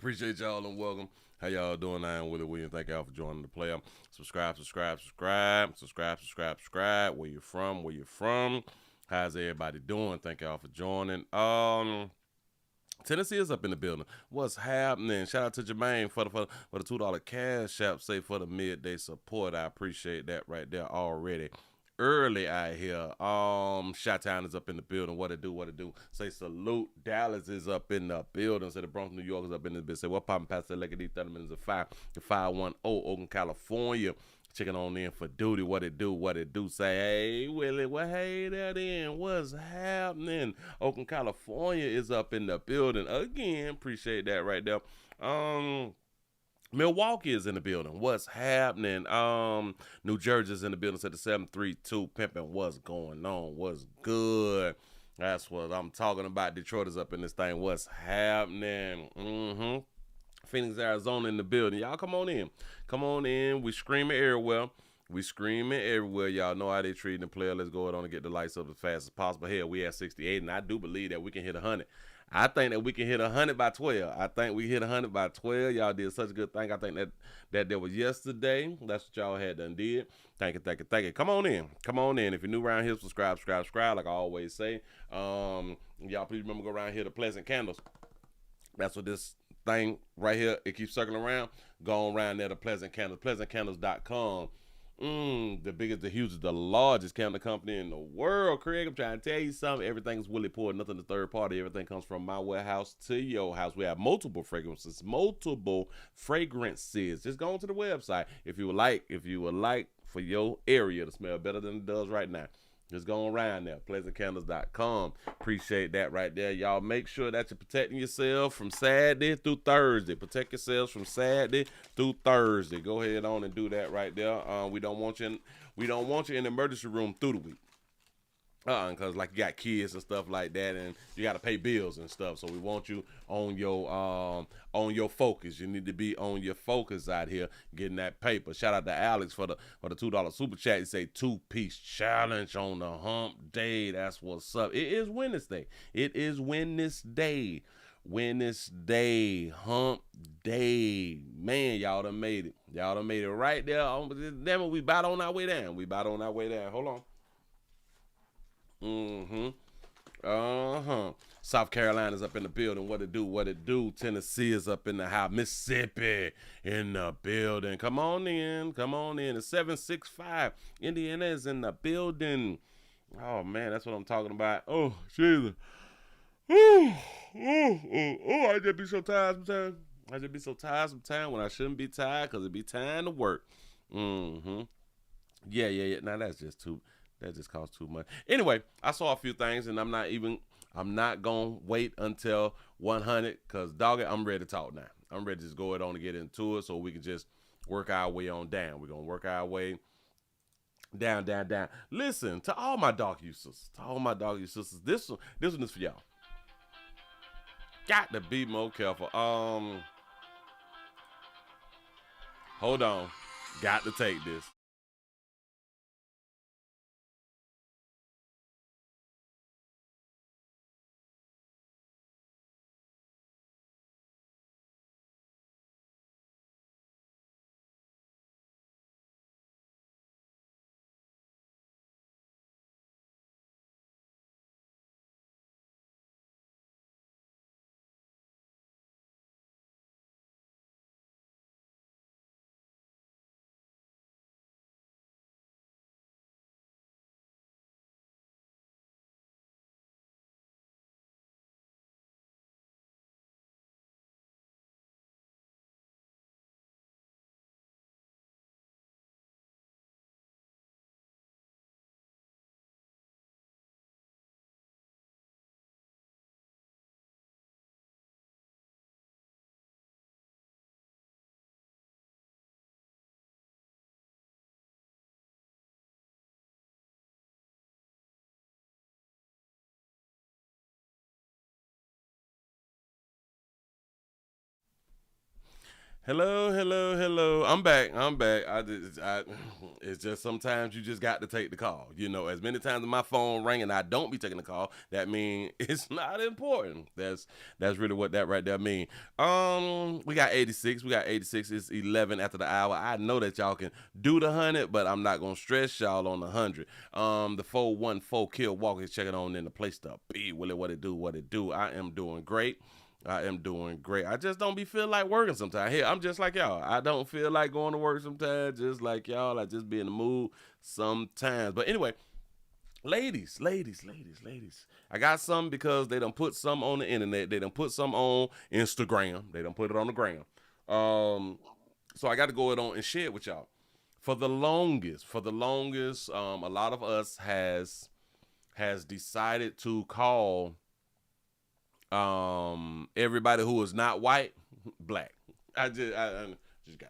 Appreciate y'all and welcome. How y'all doing? I am Willie Williams. Thank y'all for joining the player. Subscribe. Where you from? Where you from? How's everybody doing? Thank y'all for joining. Tennessee is up in the building. What's happening? Shout out to Jermaine for the $2 cash app. Say for the midday support. I appreciate that right there already. Early out here. Shot Town is up in the building. What it do? What it do? Say salute. Dallas is up in the building. Say the Bronx, New York is up in the building. Say what poppin' past the leg of these 30 minutes of 5 to 510 Oakland, California. Checking on in for duty. What it do? What it do? Say, hey, Willie, well, hey there then. What's happening? Oakland, California is up in the building again. Appreciate that right there. Milwaukee is in the building. What's happening? New Jersey's in the building. Said the 732 pimping. What's going on? What's good? That's what I'm talking about. Detroit is up in this thing. What's happening? Phoenix, Arizona in the building. Y'all come on in. Come on in. We screaming everywhere. We screaming everywhere. Y'all know how they treating the player. Let's go on and get the lights up as fast as possible. Hell, we at 68, and I do believe that we can hit 100. I think that we can hit 100 by 12. I think we hit 100 by 12. Y'all did such a good thing. I think that was yesterday. That's what y'all had done did. Thank you. Come on in. Come on in. If you're new around here, subscribe. Like I always say. Y'all please remember go around here to Pleasant Candles. That's what this thing right here, it keeps circling around. Go around there to Pleasant Candles. PleasantCandles.com. The biggest, the hugest, the largest candle company in the world. Craig, I'm trying to tell you something. Everything's Willie poured, nothing to third party. Everything comes from my warehouse to your house. We have multiple fragrances. Just go onto the website if you would like for your area to smell better than it does right now. Just go around there, pleasantcandles.com. Appreciate that right there. Y'all make sure that you're protecting yourself from Saturday through Thursday. Protect yourselves from Saturday through Thursday. Go ahead on and do that right there. We don't want you in the emergency room through the week. Cause like you got kids and stuff like that, and you got to pay bills and stuff. So we want you on your focus. You need to be on your focus out here, getting that paper. Shout out to Alex for the $2 super chat. He say 2-piece challenge on the hump day. That's what's up. It is Wednesday. It is Wednesday. Wednesday, hump day. Man, y'all done made it. Y'all done made it right there. Damn it, we about on our way down. Hold on. South Carolina's up in the building. What it do? Tennessee is up in the house. Mississippi in the building. Come on in. It's 765. Indiana is in the building. Oh man, that's what I'm talking about. Oh, Jesus. I just be so tired sometimes. When I shouldn't be tired because it be time to work. Yeah. Now that just costs too much. Anyway, I saw a few things, and I'm not gonna wait until 100 because dog it, I'm ready to talk now. I'm ready to just go ahead on and get into it so we can just work our way on down. We're gonna work our way down. Listen to all my dog users. This one is for y'all. Got to be more careful. Hold on. Got to take this. Hello, hello, hello. I'm back. I'm back. It's just sometimes you just got to take the call. You know, as many times as my phone ring and I don't be taking the call, that means it's not important. That's really what that right there mean. We got 86. We got 86. It's 11 after the hour. I know that y'all can do the 100, but I'm not gonna stress y'all on the 100. The 414 kill walk is checking on in the place to be. Willie, what it do? What it do? I am doing great. I am doing great. I just don't be feel like working sometimes. Here, I'm just like y'all. I don't feel like going to work sometimes, just like y'all. I just be in the mood sometimes. But anyway, ladies. I got some because they done put some on the internet. They done put some on Instagram. They done put it on the gram. So I got to go it on and share it with y'all. For the longest, a lot of us has decided to call everybody who is not white black. I just got to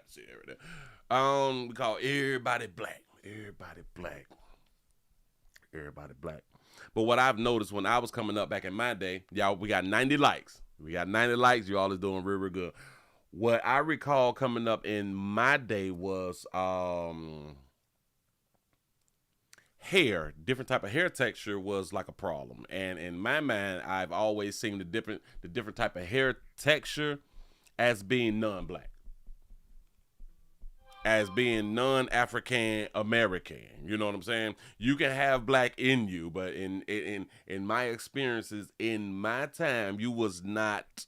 say it right there. We call everybody black. But what I've noticed when I was coming up back in my day, y'all, we got 90 likes. You all is doing real good. What I recall coming up in my day was hair, different type of hair texture was like a problem. And in my mind, I've always seen the different type of hair texture as being non-black, as being non-African American. You know what I'm saying? You can have black in you, but in my experiences, in my time, you was not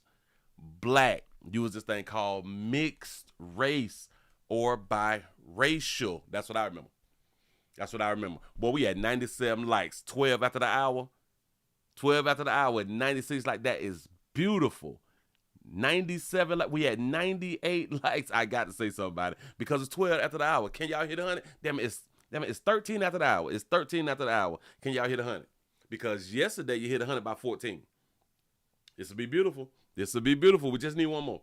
black. You was this thing called mixed race or biracial. That's what I remember. Boy, we had 97 likes, 12 after the hour. 96 like that is beautiful. 97, like we had 98 likes. I got to say something about it because it's 12 after the hour. Can y'all hit 100? Damn it, it's 13 after the hour. It's 13 after the hour. Can y'all hit 100? Because yesterday you hit 100 by 14. This will be beautiful. We just need one more.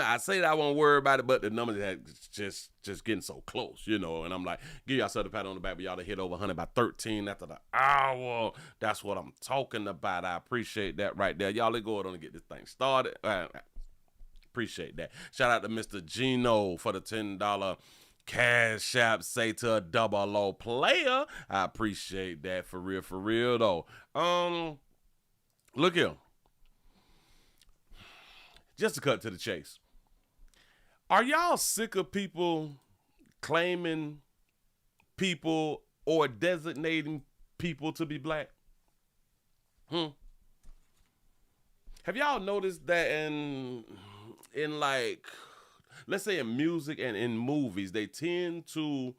I say that I won't worry about it, but the numbers had just getting so close, you know. And I'm like, give yourself a pat on the back, but y'all to hit over 100 by 13 after the hour. That's what I'm talking about. I appreciate that right there. Y'all, let's go on and get this thing started. Appreciate that. Shout out to Mr. Gino for the $10 Cash App. Say to a double O player. I appreciate that for real though. Look here. Just to cut to the chase. Are y'all sick of people claiming people or designating people to be black? Have y'all noticed that in like, let's say in music and in movies, they tend to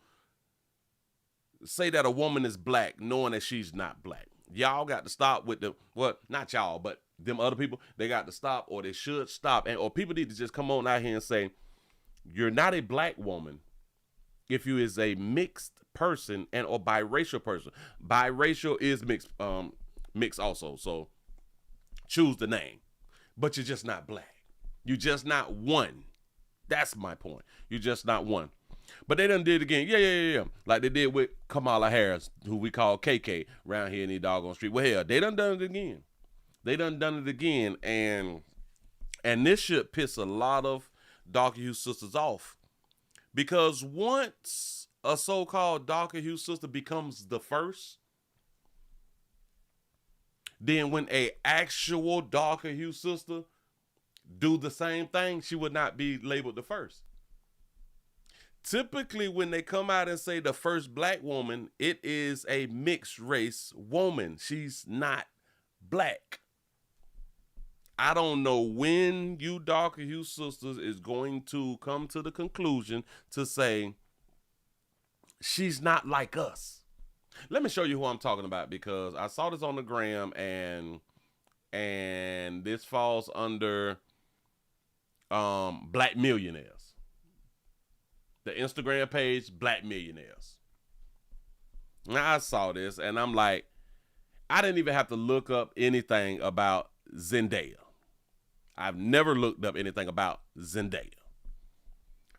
say that a woman is black knowing that she's not black? Y'all got to stop with not y'all, but them other people, they got to stop, or they should stop, or people need to just come on out here and say, you're not a black woman if you is a mixed person and or biracial person. Biracial is mixed also, so choose the name, but you're just not black. You're just not one. That's my point. You're just not one. But they done did it again. Yeah. Like they did with Kamala Harris, who we call KK, around here in the doggone street. Well, hell, they done it again. And this should piss a lot of darker hue sisters off. Because once a so-called darker hue sister becomes the first, then when a actual darker hue sister do the same thing, she would not be labeled the first. Typically, when they come out and say the first black woman, it is a mixed race woman. She's not black. I don't know when you darker hue sisters is going to come to the conclusion to say she's not like us. Let me show you who I'm talking about, because I saw this on the gram, and this falls under Black Millionaires. The Instagram page, Black Millionaires. Now I saw this and I'm like, I didn't even have to look up anything about Zendaya. I've never looked up anything about Zendaya.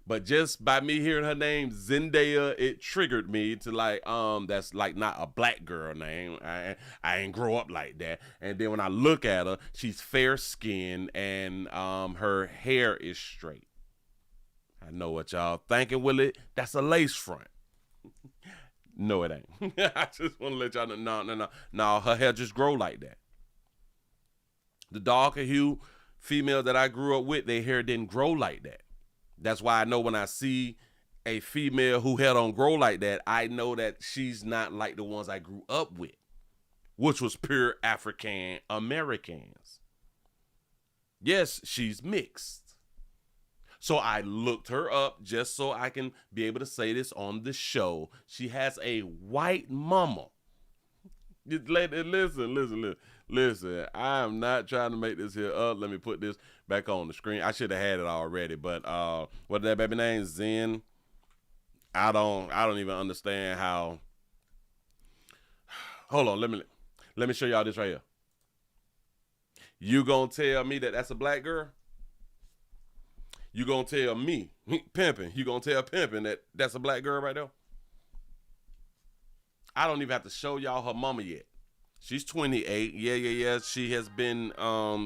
But just by me hearing her name, Zendaya, it triggered me to like, that's like not a black girl name. I ain't grow up like that. And then when I look at her, she's fair skinned and her hair is straight. I know what y'all thinking, Willie. That's a lace front. No, it ain't. I just want to let y'all know. No, her hair just grow like that. The darker hue female that I grew up with, their hair didn't grow like that. That's why I know when I see a female who hair don't grow like that, I know that she's not like the ones I grew up with, which was pure African Americans. Yes, she's mixed. So I looked her up just so I can be able to say this on the show. She has a white mama. Listen. I am not trying to make this here up. Let me put this back on the screen. I should have had it already, but what that baby name? Zen. I don't even understand how. Hold on, let me show y'all this right here. You gonna tell me that that's a black girl? You gonna tell me, pimping, you gonna tell pimping that that's a black girl right there? I don't even have to show y'all her mama yet. She's 28. Yeah. She has been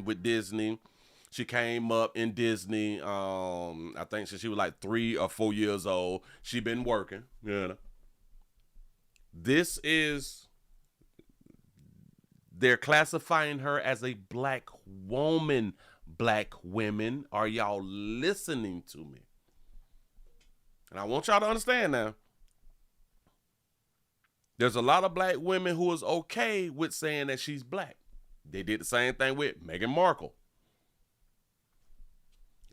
with Disney. She came up in Disney, I think since she was like 3 or 4 years old. She been working, you know. They're classifying her as a black woman. Black women, are y'all listening to me? And I want y'all to understand now, there's a lot of black women who is okay with saying that she's black. They did the same thing with Meghan Markle.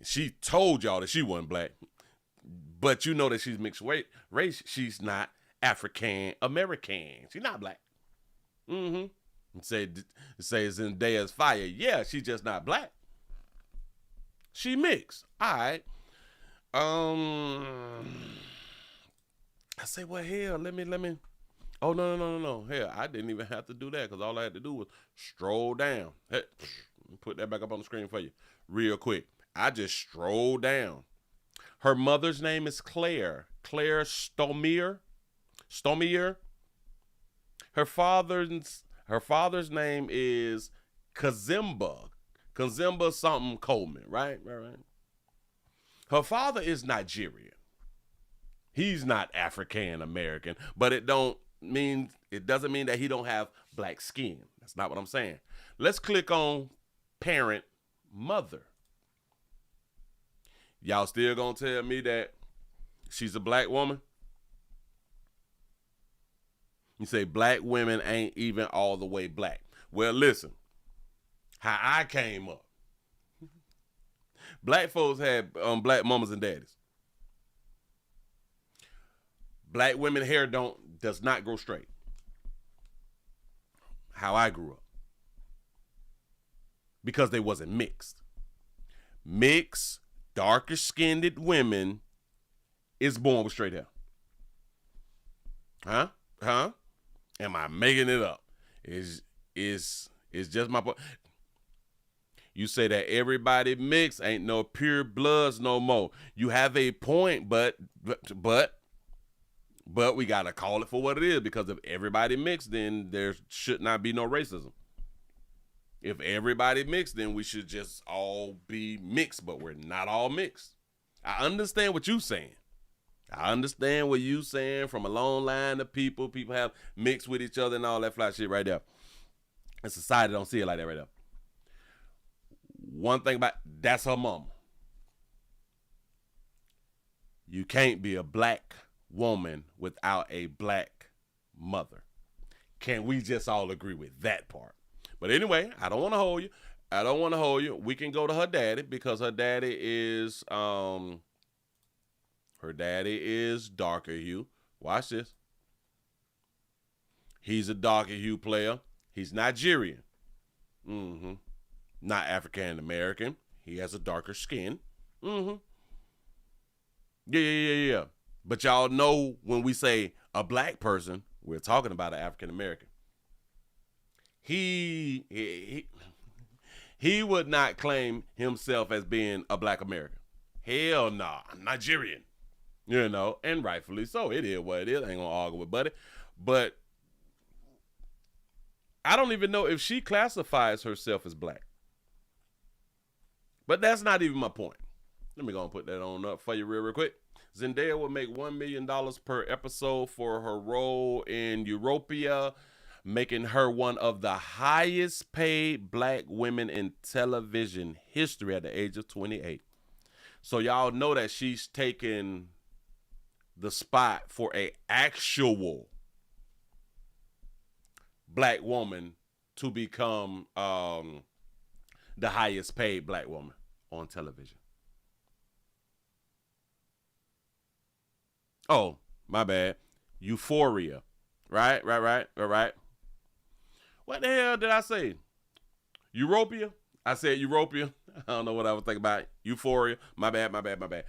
She told y'all that she wasn't black, but you know that she's mixed race. She's not African American. She's not black. Say Zendaya's fire. Yeah, she's just not black. She mixed. All right. I say, well, hell, let me. Oh, no. Hell, I didn't even have to do that because all I had to do was stroll down. Hey, put that back up on the screen for you real quick. I just strolled down. Her mother's name is Claire Stomier. Her father's name is Kazimba something Coleman, right? Her father is Nigerian. He's not African American, but it doesn't mean that he don't have black skin. That's not what I'm saying. Let's click on parent mother. Y'all still gonna tell me that she's a black woman? You say black women ain't even all the way black. Well, listen. How I came up. Black folks had black mamas and daddies. Black women hair does not grow straight. How I grew up. Because they wasn't mixed. Mixed, darker skinned women is born with straight hair. Huh? Am I making it up? Is just my point. You say that everybody mixed, ain't no pure bloods no more. You have a point, but we gotta call it for what it is, because if everybody mixed, then there should not be no racism. If everybody mixed, then we should just all be mixed, but we're not all mixed. I understand what you're saying. I understand what you saying from a long line of people. People have mixed with each other and all that fly shit right there. And society don't see it like that right there. One thing about that's her mama. You can't be a black woman without a black mother. Can we just all agree with that part? But anyway, I don't want to hold you. We can go to her daddy, because her daddy is darker hue. Watch this. He's a darker hue player. He's Nigerian. Not African American. He has a darker skin. Yeah. But y'all know when we say a black person, we're talking about an African American. He would not claim himself as being a black American. Hell nah, I'm Nigerian. You know, and rightfully so. It is what it is. I ain't gonna argue with Buddy. But I don't even know if she classifies herself as black. But that's not even my point. Let me go and put that on up for you real quick. Zendaya will make $1 million per episode for her role in Europia, making her one of the highest paid black women in television history at the age of 28. So y'all know that she's taken the spot for a actual black woman to become the highest paid black woman on television. Oh, my bad. Euphoria. Right. What the hell did I say? Europia? I said Europia. I don't know what I was thinking about. Euphoria. My bad.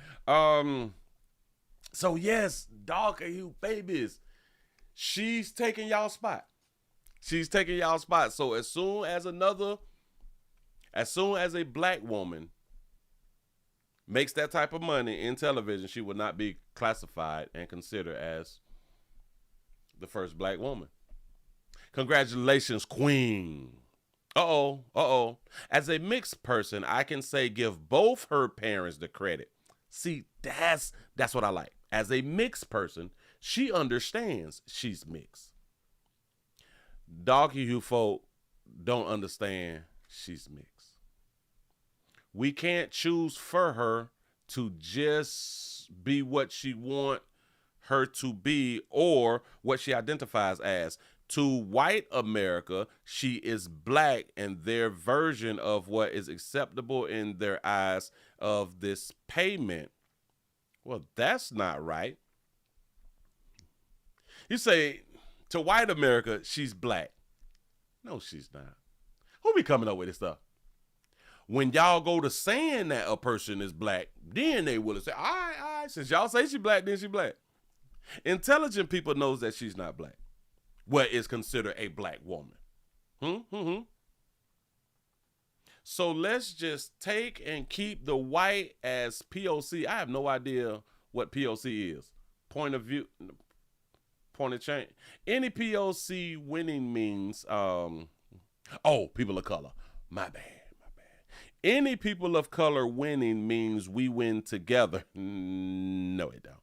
So yes, darker hue babies. She's taking y'all spot. So as soon as a black woman makes that type of money in television, she will not be classified and considered as the first black woman. Congratulations, queen. Uh-oh. As a mixed person, I can say give both her parents the credit. See, that's what I like. As a mixed person, she understands she's mixed. Darky hue folk don't understand she's mixed. We can't choose for her to just be what she want her to be or what she identifies as. To white America, she is black, and their version of what is acceptable in their eyes of this payment. Well, that's not right. You say, to white America, she's black. No, she's not. Who be coming up with this stuff? When y'all go to saying that a person is black, then they will say, all right, since y'all say she's black, then she's black. Intelligent people knows that she's not black. What is considered a black woman. So let's just take and keep the white as POC. I have no idea what POC is. Point of view, point of change. Any POC winning means, people of color. My bad. Any people of color winning means we win together. No, it don't.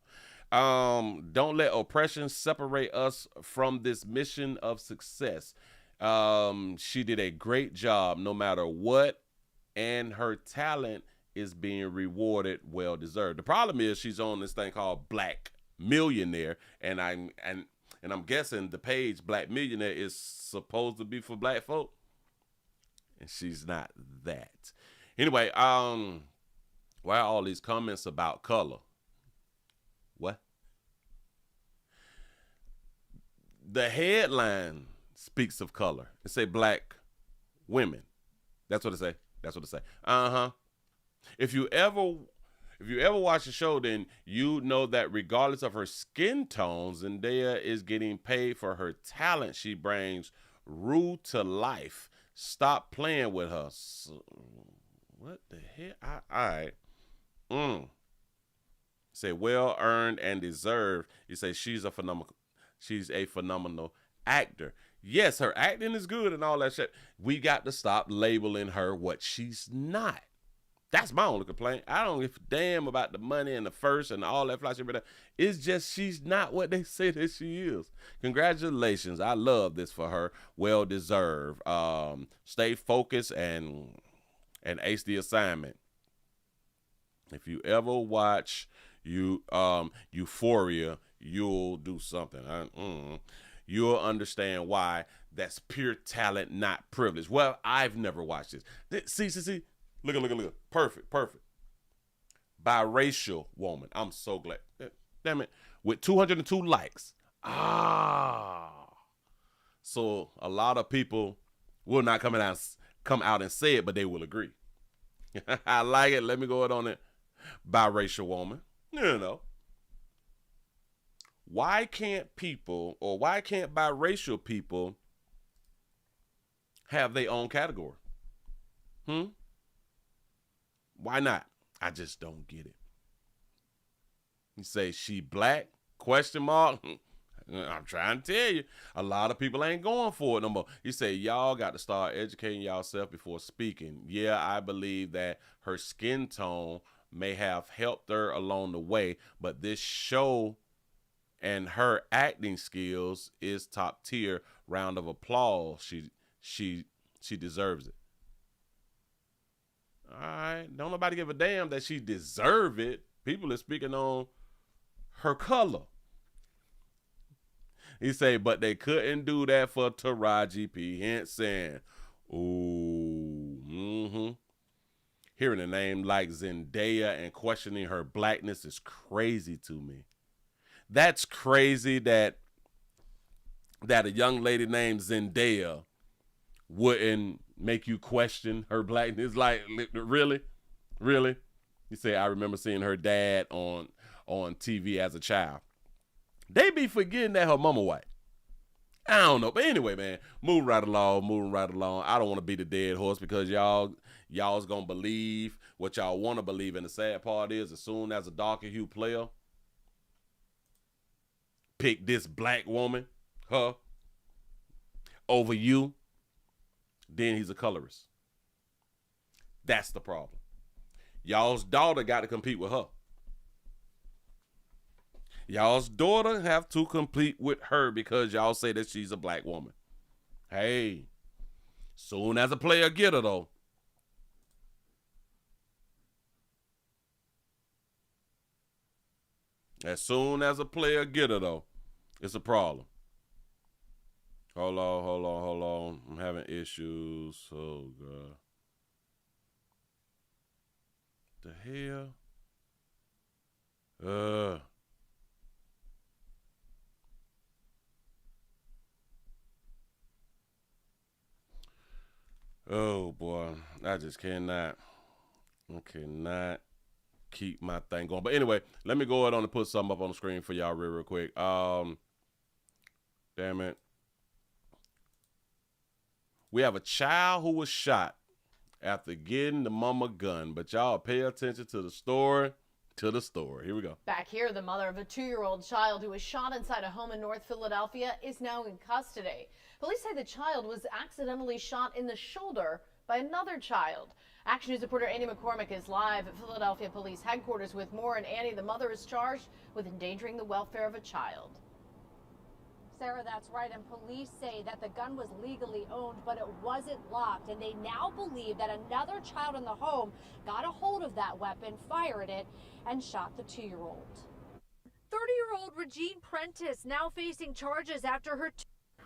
Don't let oppression separate us from this mission of success. She did a great job no matter what, and her talent is being rewarded, well deserved. The problem is she's on this thing called Black Millionaire, and I'm guessing the page Black Millionaire is supposed to be for black folk, and she's not that. Anyway, why are all these comments about color? What? The headline speaks of color. It say black women. That's what it say. If you ever watch the show, then you know that regardless of her skin tones, Zendaya is getting paid for her talent. She brings Rue to life. Stop playing with her. So, what the hell? All right. Say well earned and deserved. You say she's a phenomenal actor. Yes, her acting is good and all that shit. We got to stop labeling her what she's not. That's my only complaint. I don't give a damn about the money and the first and all that flash shit. It's just she's not what they say that she is. Congratulations. I love this for her. Well deserved. Stay focused and ace the assignment. If you ever watch Euphoria, you'll do something. You'll understand why that's pure talent, not privilege. Well, I've never watched this. See. Look. Perfect. Biracial woman. I'm so glad. Damn it. With 202 likes. So a lot of people will not come out and say it, but they will agree. I like it. Let me go on it. Biracial woman. You know. Why can't biracial people have their own category? Why not? I just don't get it. You say she black? Question mark. I'm trying to tell you, a lot of people ain't going for it no more. You say y'all got to start educating yourself before speaking. Yeah, I believe that her skin tone may have helped her along the way, but this show and her acting skills is top tier. Round of applause. She deserves it. All right, don't nobody give a damn that she deserve it. People are speaking on her color. He say, but they couldn't do that for Taraji P. Henson. Ooh, Hearing a name like Zendaya and questioning her blackness is crazy to me. That's crazy that a young lady named Zendaya wouldn't make you question her blackness. Like, really? Really? You say, I remember seeing her dad on TV as a child. They be forgetting that her mama white. I don't know. But anyway, man, moving right along. I don't want to beat the dead horse because y'all's going to believe what y'all want to believe. And the sad part is, as soon as a darker hue player pick this black woman, her, over you, then he's a colorist. That's the problem. Y'all's daughter got to compete with her. Y'all's daughter have to compete with her because y'all say that she's a black woman. Hey, soon as a player get her though. As soon as a player get her though, it's a problem. Hold on. I'm having issues. Oh God. The hell? Oh boy, I just cannot keep my thing going. But anyway, let me go ahead on and put something up on the screen for y'all real quick. Damn it. We have a child who was shot after getting the mama gun, but y'all pay attention to the story. Here we go. Back here, the mother of a 2-year-old child who was shot inside a home in North Philadelphia is now in custody. Police say the child was accidentally shot in the shoulder by another child. Action News reporter Annie McCormick is live at Philadelphia Police Headquarters with more. And Annie, the mother is charged with endangering the welfare of a child. Sarah, that's right. And police say that the gun was legally owned, but it wasn't locked. And they now believe that another child in the home got a hold of that weapon, fired it, and shot the 2-year-old. 30-year-old Regine Prentice now facing charges after her...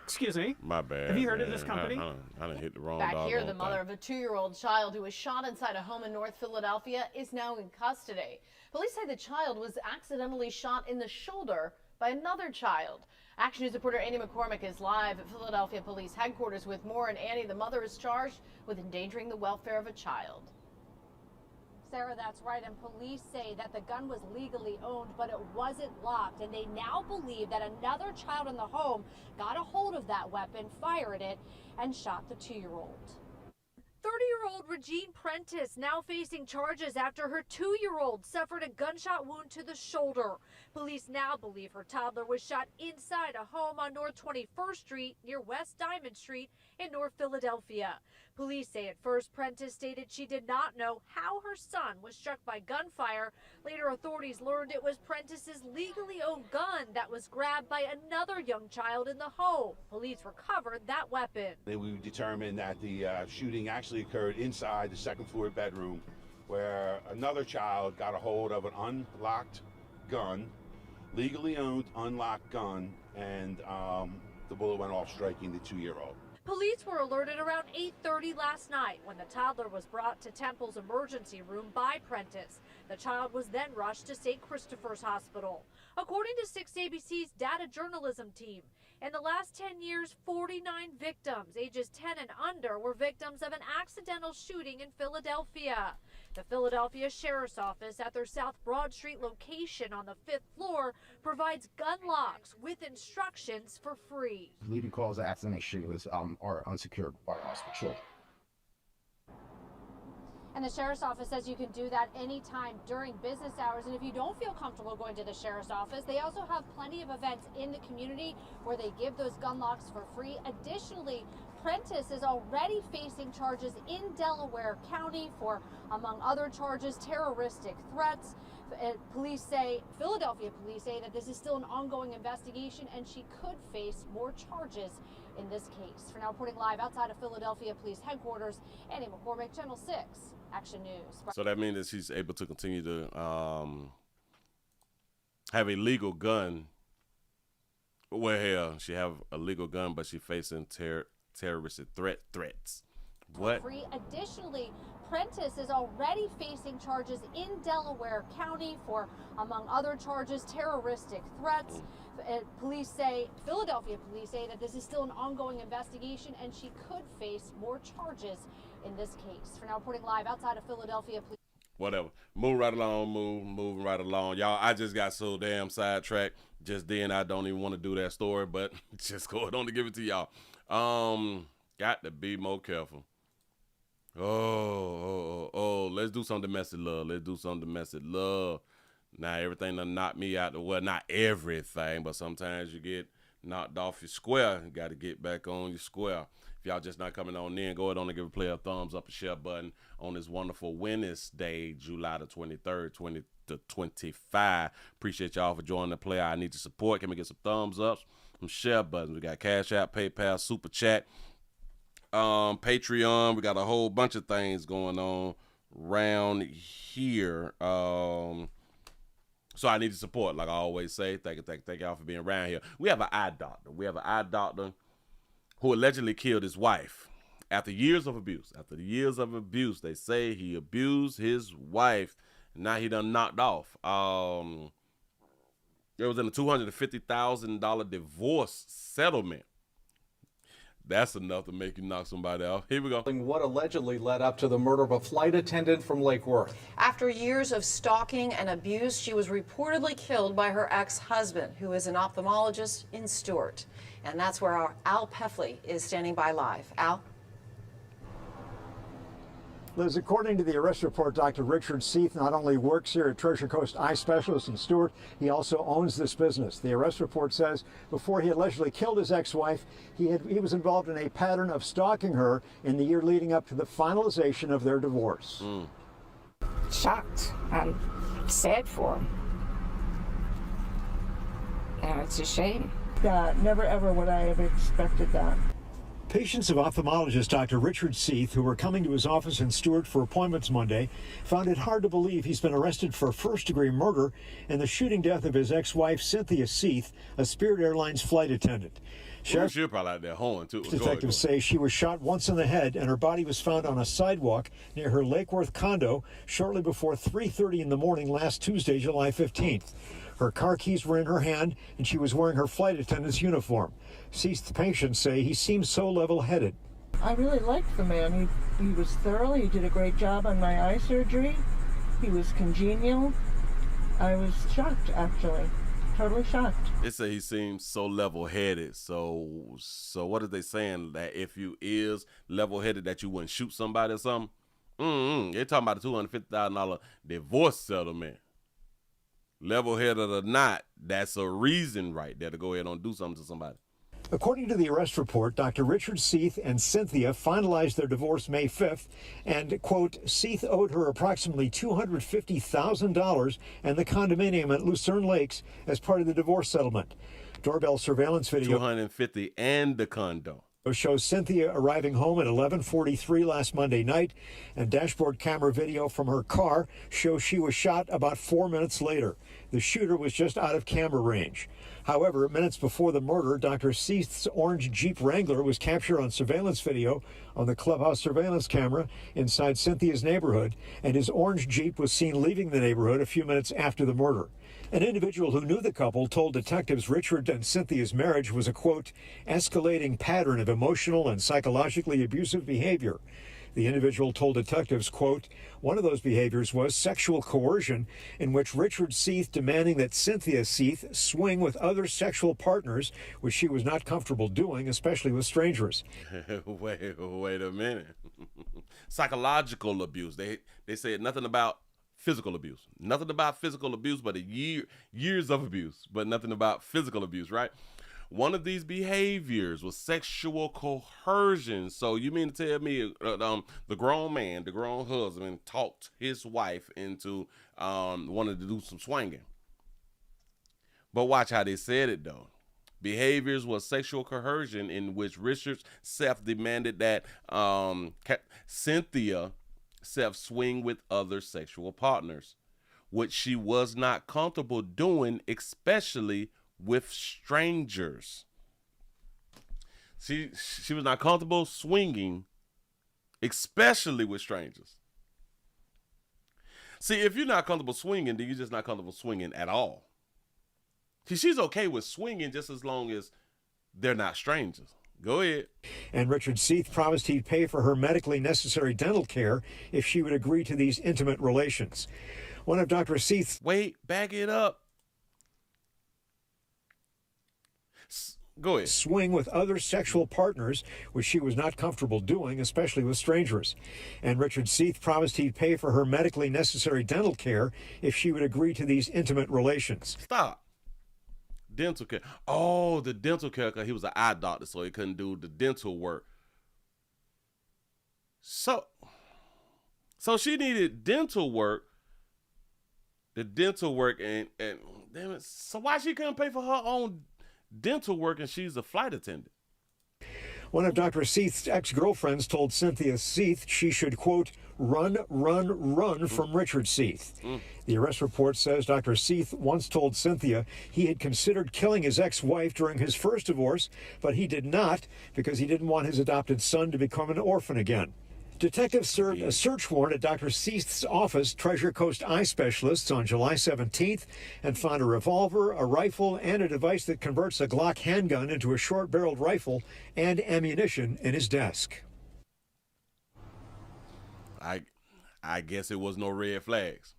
Excuse me? My bad. Have you heard of this company? I done hit the wrong Back here, the mother thing. of a 2-year-old child who was shot inside a home in North Philadelphia is now in custody. Police say the child was accidentally shot in the shoulder by another child. Action News reporter Annie McCormick is live at Philadelphia Police Headquarters with more. And Annie, the mother is charged with endangering the welfare of a child. Sarah, that's right. And police say that the gun was legally owned, but it wasn't locked. And they now believe that another child in the home got a hold of that weapon, fired it, and shot the 2-year-old. 30-year-old Regine Prentice now facing charges after her 2-year-old suffered a gunshot wound to the shoulder. Police now believe her toddler was shot inside a home on North 21st Street near West Diamond Street in North Philadelphia. Police say at first Prentice stated she did not know how her son was struck by gunfire. Later, authorities learned it was Prentice's legally owned gun that was grabbed by another young child in the home. Police recovered that weapon. We determined that the shooting actually occurred inside the second floor bedroom, where another child got a hold of an unlocked gun, legally owned unlocked gun, and the bullet went off, striking the 2-year-old. Police were alerted around 8:30 last night when the toddler was brought to Temple's emergency room by Prentice. The child was then rushed to St. Christopher's Hospital. According to 6ABC's data journalism team, in the last 10 years, 49 victims ages 10 and under were victims of an accidental shooting in Philadelphia. The Philadelphia Sheriff's Office at their South Broad Street location on the 5th floor provides gun locks with instructions for free. Leading cause of accidental shootings are unsecured firearms for children. And the sheriff's office says you can do that anytime during business hours. And if you don't feel comfortable going to the sheriff's office, they also have plenty of events in the community where they give those gun locks for free. Additionally, Prentice is already facing charges in Delaware County for, among other charges, terroristic threats. Philadelphia police say that this is still an ongoing investigation and she could face more charges in this case. For now, reporting live outside of Philadelphia Police Headquarters, Annie McCormick, Channel 6, Action News. So that means that she's able to continue to have a legal gun. Well, hell, she have a legal gun, but she's facing terroristic threats. What? Free. Additionally, Prentice is already facing charges in Delaware County for, among other charges, terroristic threats. Philadelphia police say that this is still an ongoing investigation and she could face more charges in this case. For now, reporting live outside of Philadelphia police. Whatever. Moving right along, moving right along. Y'all, I just got so damn sidetracked. Just then, I don't even want to do that story, but just going on to give it to y'all. Got to be more careful. Oh, let's do some domestic love. Let's do some domestic love. Now, everything done knocked me out. Well, not everything, but sometimes you get knocked off your square. You got to get back on your square. If y'all just not coming on in, go ahead on and give a player a thumbs up and share button on this wonderful Wednesday, July the 23rd, 2025. Appreciate y'all for joining the player. I need your support. Can we get some thumbs ups, some share buttons? We got Cash App, PayPal, Super Chat, Patreon. We got a whole bunch of things going on around here. So I need your support. Like I always say, thank y'all for being around here. We have an eye doctor. Who allegedly killed his wife after years of abuse. After the years of abuse, they say he abused his wife. And now he done knocked off. It was in a $250,000 divorce settlement. That's enough to make you knock somebody off. Here we go. What allegedly led up to the murder of a flight attendant from Lake Worth. After years of stalking and abuse, she was reportedly killed by her ex-husband, who is an ophthalmologist in Stewart. And that's where our Al Peffley is standing by live. Al? Liz, according to the arrest report, Dr. Richard Seith not only works here at Treasure Coast Eye Specialist in Stewart, he also owns this business. The arrest report says before he allegedly killed his ex-wife, he was involved in a pattern of stalking her in the year leading up to the finalization of their divorce. Shocked. I'm sad for him. And it's a shame. Never ever would I have expected that. Patients of ophthalmologist Dr. Richard Seith, who were coming to his office in Stewart for appointments Monday, found it hard to believe he's been arrested for first-degree murder and the shooting death of his ex-wife, Cynthia Seith, a Spirit Airlines flight attendant. Sheriff's probably out there hoeing, too. Detectives say she was shot once in the head and her body was found on a sidewalk near her Lake Worth condo shortly before 3:30 in the morning last Tuesday, July 15th. Her car keys were in her hand, and she was wearing her flight attendant's uniform. Seith's patients say he seems so level-headed. I really liked the man. He was thorough. He did a great job on my eye surgery. He was congenial. I was shocked, actually. Totally shocked. They say he seems so level-headed. So what are they saying? That if you is level-headed, that you wouldn't shoot somebody or something? They're talking about a $250,000 divorce settlement. Level-headed or not, that's a reason right there to go ahead and do something to somebody. According to the arrest report, Dr. Richard Seith and Cynthia finalized their divorce May 5th, and, quote, Seith owed her approximately $250,000 and the condominium at Lucerne Lakes as part of the divorce settlement. Doorbell surveillance video $250,000 and the condo shows Cynthia arriving home at 11:43 last Monday night, and dashboard camera video from her car shows she was shot about 4 minutes later. The shooter was just out of camera range. However, minutes before the murder, Dr. Seith's orange Jeep Wrangler was captured on surveillance video on the clubhouse surveillance camera inside Cynthia's neighborhood, and his orange Jeep was seen leaving the neighborhood a few minutes after the murder. An individual who knew the couple told detectives Richard and Cynthia's marriage was a, quote, escalating pattern of emotional and psychologically abusive behavior. The individual told detectives, quote, one of those behaviors was sexual coercion, in which Richard Seith demanding that Cynthia Seith swing with other sexual partners, which she was not comfortable doing, especially with strangers. Wait a minute. Psychological abuse. They said nothing about physical abuse. Nothing about physical abuse, but years of abuse, but nothing about physical abuse, right? One of these behaviors was sexual coercion. So you mean to tell me the grown man, the grown husband, talked his wife into wanting to do some swinging? But watch how they said it, though. Behaviors was sexual coercion in which Richard Seith demanded that Cynthia Seith swing with other sexual partners, which she was not comfortable doing, especially with strangers. She was not comfortable swinging, especially with strangers. See, if you're not comfortable swinging, then you're just not comfortable swinging at all. See, she's okay with swinging just as long as they're not strangers. Go ahead. And Richard Seith promised he'd pay for her medically necessary dental care if she would agree to these intimate relations. One of Dr. Seith's... Wait, back it up. Go ahead. Swing with other sexual partners, which she was not comfortable doing, especially with strangers. And Richard Seith promised he'd pay for her medically necessary dental care if she would agree to these intimate relations. Stop. Dental care. Oh, the dental care, because he was an eye doctor, so he couldn't do the dental work. So she needed dental work. The dental work, and damn it, so why she couldn't pay for her own dental work and she's a flight attendant? One of Dr. Seith's ex-girlfriends told Cynthia Seith she should, quote, run from Richard Seith. The arrest report says Dr. Seith once told Cynthia he had considered killing his ex-wife during his first divorce, but he did not because he didn't want his adopted son to become an orphan again. Detectives served a search warrant at Dr. Seith's office, Treasure Coast Eye Specialists, on July 17th and found a revolver, a rifle, and a device that converts a Glock handgun into a short-barreled rifle and ammunition in his desk. I guess it was no red flags.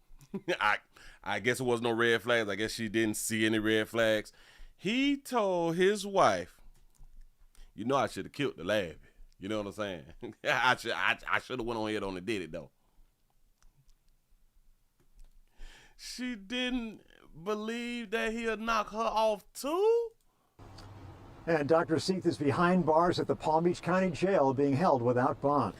I guess it was no red flags. I guess she didn't see any red flags. He told his wife, you know, I should have killed the lad. You know what I'm saying? I should have went on ahead on and did it, though. She didn't believe that he'd knock her off, too? And Dr. Seith is behind bars at the Palm Beach County Jail being held without bond.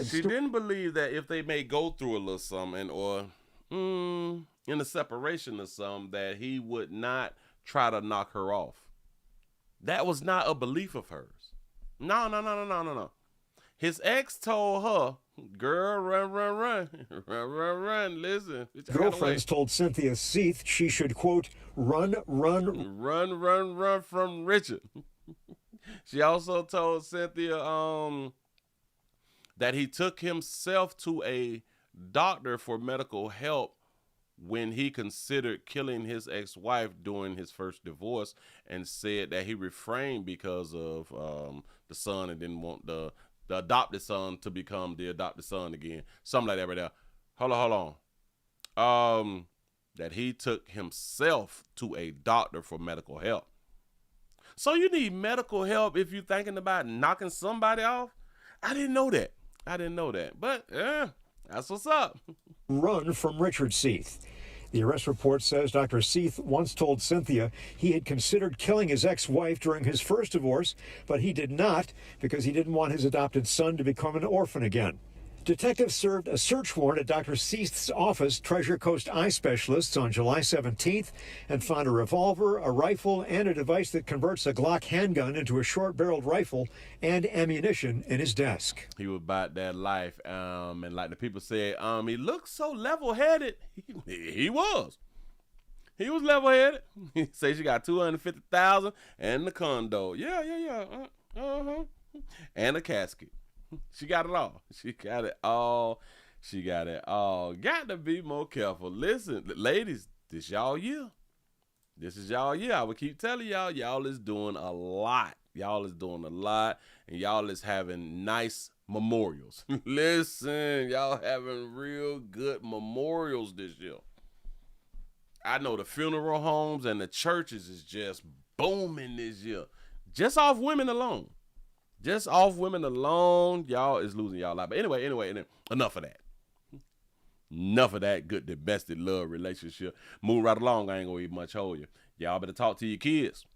She didn't believe that if they may go through a little something or in a separation or something, that he would not try to knock her off. That was not a belief of hers. No. His ex told her, girl, run. Listen. Girlfriends told Cynthia Seith she should, quote, run from Richard. She also told Cynthia that he took himself to a doctor for medical help when he considered killing his ex-wife during his first divorce, and said that he refrained because of the son and didn't want the adopted son to become the adopted son again. Something like that right there. Hold on. That he took himself to a doctor for medical help. So you need medical help if you're thinking about knocking somebody off? I didn't know that. But that's what's up. Run from Richard Seith. The arrest report says Dr. Seith once told Cynthia he had considered killing his ex-wife during his first divorce, but he did not because he didn't want his adopted son to become an orphan again. Detectives served a search warrant at Dr. Seith's office, Treasure Coast Eye Specialists, on July 17th and found a revolver, a rifle, and a device that converts a Glock handgun into a short-barreled rifle and ammunition in his desk. He was about that life, and like the people said, he looked so level-headed. He was. He was level-headed. He said she got $250,000 and the condo. Yeah. And a casket. She got it all. Got to be more careful. Listen, ladies, this y'all year. I would keep telling y'all is doing a lot. And y'all is having nice memorials. Listen, y'all having real good memorials this year. I know the funeral homes and the churches is just booming this year. Just off women alone. Just off women alone, y'all is losing y'all life. But anyway, enough of that. Enough of that good domestic love relationship. Move right along. I ain't gonna even much hold you. Y'all better talk to your kids.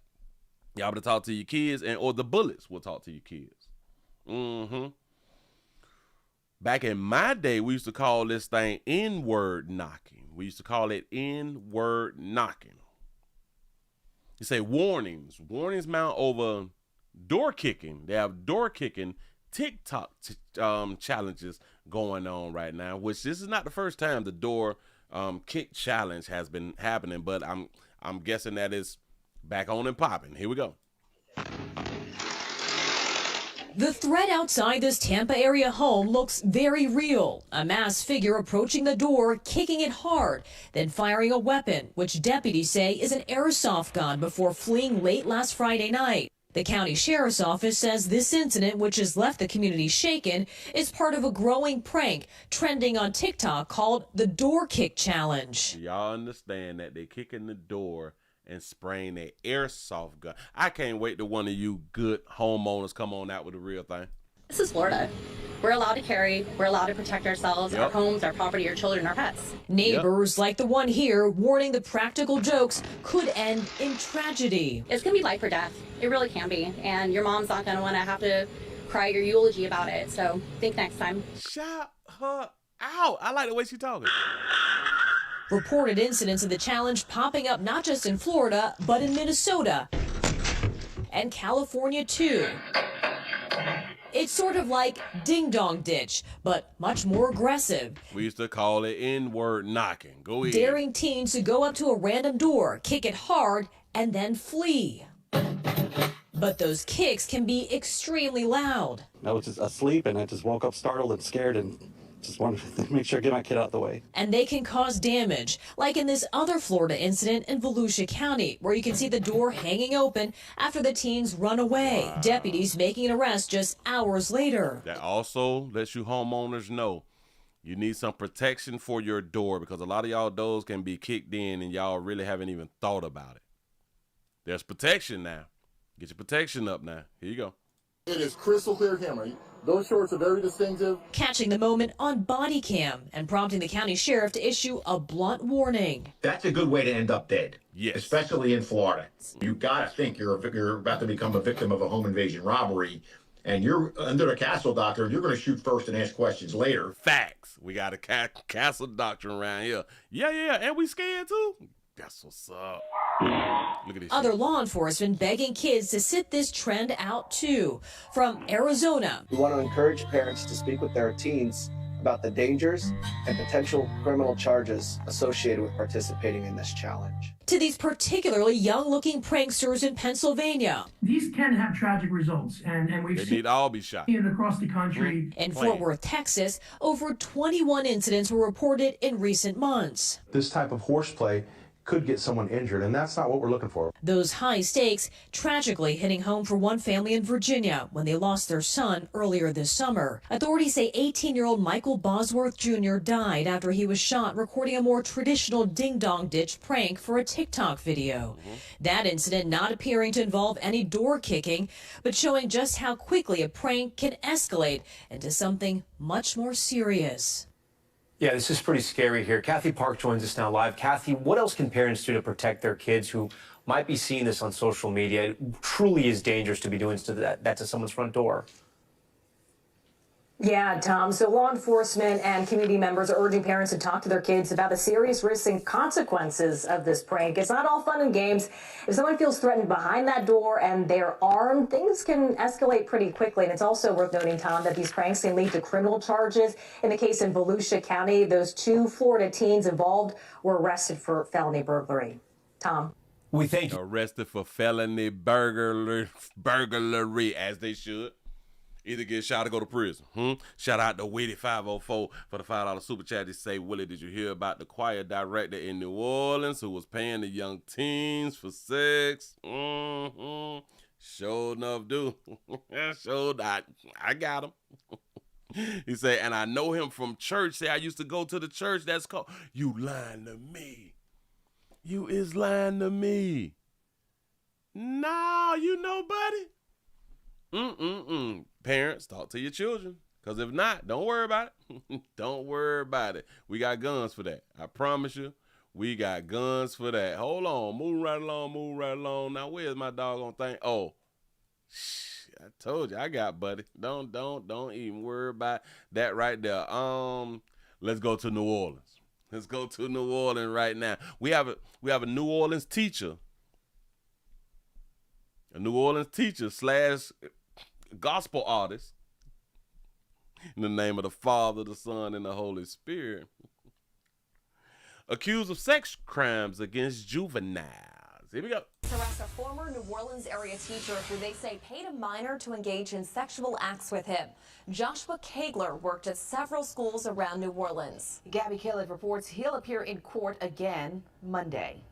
Y'all better talk to your kids, or the bullets will talk to your kids. Back in my day, we used to call this thing N-word knocking. We used to call it N-word knocking. You say warnings. Warnings mount over door kicking. They have door kicking TikTok challenges going on right now, which this is not the first time the door kick challenge has been happening, but I'm guessing that is back on and popping. Here we go. The threat outside this Tampa area home looks very real. A masked figure approaching the door, kicking it hard, then firing a weapon, which deputies say is an airsoft gun, before fleeing late last Friday night. The county sheriff's office says this incident, which has left the community shaken, is part of a growing prank trending on TikTok called the Door Kick Challenge. Y'all understand that they kicking the door and spraying their airsoft gun. I can't wait till one of you good homeowners come on out with the real thing. This is Florida. We're allowed to carry. We're allowed to protect ourselves, our homes, our property, our children, our pets. Neighbors like the one here warning the practical jokes could end in tragedy. It's going to be life or death. It really can be. And your mom's not going to want to have to cry your eulogy about it. So think next time. Shout her out. I like the way she's talking. Reported incidents of the challenge popping up not just in Florida, but in Minnesota and California too. It's sort of like Ding Dong Ditch, but much more aggressive. We used to call it N-word knocking. Go ahead. Daring teens to go up to a random door, kick it hard, and then flee. But those kicks can be extremely loud. I was just asleep and I just woke up startled and scared and just wanted to make sure I get my kid out of the way. And they can cause damage, like in this other Florida incident in Volusia County, where you can see the door hanging open after the teens run away. Wow. Deputies making an arrest just hours later. That also lets you homeowners know you need some protection for your door, because a lot of y'all doors can be kicked in and y'all really haven't even thought about it. There's protection now. Get your protection up now. Here you go. It is crystal clear camera. Those shorts are very distinctive. Catching the moment on body cam and prompting the county sheriff to issue a blunt warning. That's a good way to end up dead. Yes. Especially in Florida. You gotta think you're about to become a victim of a home invasion robbery, and you're under a castle doctrine. You're going to shoot first and ask questions later. Facts. We got a castle doctrine around here. Yeah, and we scared too. That's what's up. Look at this. Other law enforcement begging kids to sit this trend out too. From Arizona. We want to encourage parents to speak with their teens about the dangers and potential criminal charges associated with participating in this challenge. To these particularly young-looking pranksters in Pennsylvania. These can have tragic results, and we've seen need to all be shot. It across the country. In Fort Worth, Texas, over 21 incidents were reported in recent months. This type of horseplay could get someone injured, and that's not what we're looking for. Those high stakes tragically hitting home for one family in Virginia when they lost their son earlier this summer. Authorities say 18-year-old Michael Bosworth Jr. died after he was shot recording a more traditional ding-dong ditch prank for a TikTok video. That incident not appearing to involve any door kicking, but showing just how quickly a prank can escalate into something much more serious. Yeah, this is pretty scary here. Kathy Park joins us now live. Kathy, what else can parents do to protect their kids who might be seeing this on social media? It truly is dangerous to be doing that to someone's front door. Yeah, Tom. So law enforcement and community members are urging parents to talk to their kids about the serious risks and consequences of this prank. It's not all fun and games. If someone feels threatened behind that door and they're armed, things can escalate pretty quickly. And it's also worth noting, Tom, that these pranks can lead to criminal charges. In the case in Volusia County, those 2 Florida teens involved were arrested for felony burglary. Tom. We thank you. Arrested for felony burglary, as they should. Either get shot or go to prison. Shout out to Willie 504 for the $5 super chat. They say, Willie, did you hear about the choir director in New Orleans who was paying the young teens for sex? Sure enough, dude. Sure, I got him. He said, and I know him from church. Say, I used to go to the church that's called. You lying to me. You is lying to me. No, you know, buddy. Parents, talk to your children. Because if not, don't worry about it. Don't worry about it. We got guns for that. I promise you, we got guns for that. Hold on. Move right along. Now, where's my doggone thing? Oh, I told you, I got buddy. Don't even worry about that right there. Let's go to New Orleans. Let's go to New Orleans right now. We have a New Orleans teacher. A New Orleans teacher / gospel artist. In the name of the Father, the Son, and the Holy Spirit. Accused of sex crimes against juveniles. Here we go. Arrest a former New Orleans area teacher who they say paid a minor to engage in sexual acts with him. Joshua Kegler worked at several schools around New Orleans. Gabby Caleb reports he'll appear in court again Monday.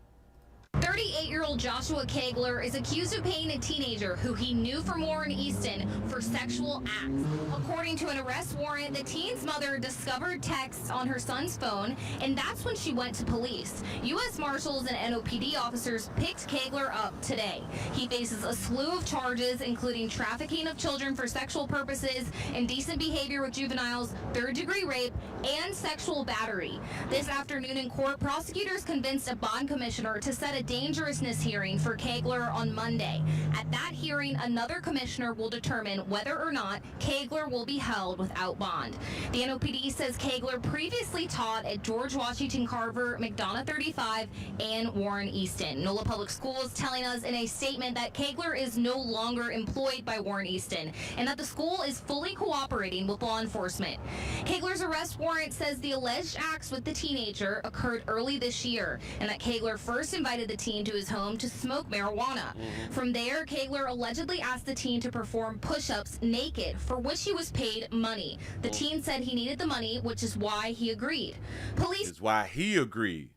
38-year-old Joshua Kegler is accused of paying a teenager who he knew from Warren Easton for sexual acts. According to an arrest warrant, the teen's mother discovered texts on her son's phone, and that's when she went to police. U.S. Marshals and NOPD officers picked Kegler up today. He faces a slew of charges, including trafficking of children for sexual purposes, indecent behavior with juveniles, third-degree rape, and sexual battery. This afternoon in court, prosecutors convinced a bond commissioner to set a dangerousness hearing for Kegler on Monday. At that hearing, another commissioner will determine whether or not Kegler will be held without bond. The NOPD says Kegler previously taught at George Washington Carver, McDonough 35, and Warren Easton. NOLA Public Schools telling us in a statement that Kegler is no longer employed by Warren Easton and that the school is fully cooperating with law enforcement. Kegler's arrest warrant says the alleged acts with the teenager occurred early this year and that Kegler first invited the teen to his home to smoke marijuana. From there, Kegler allegedly asked the teen to perform push-ups naked, for which he was paid money. The teen said he needed the money, which is why he agreed. Police Is why he agreed.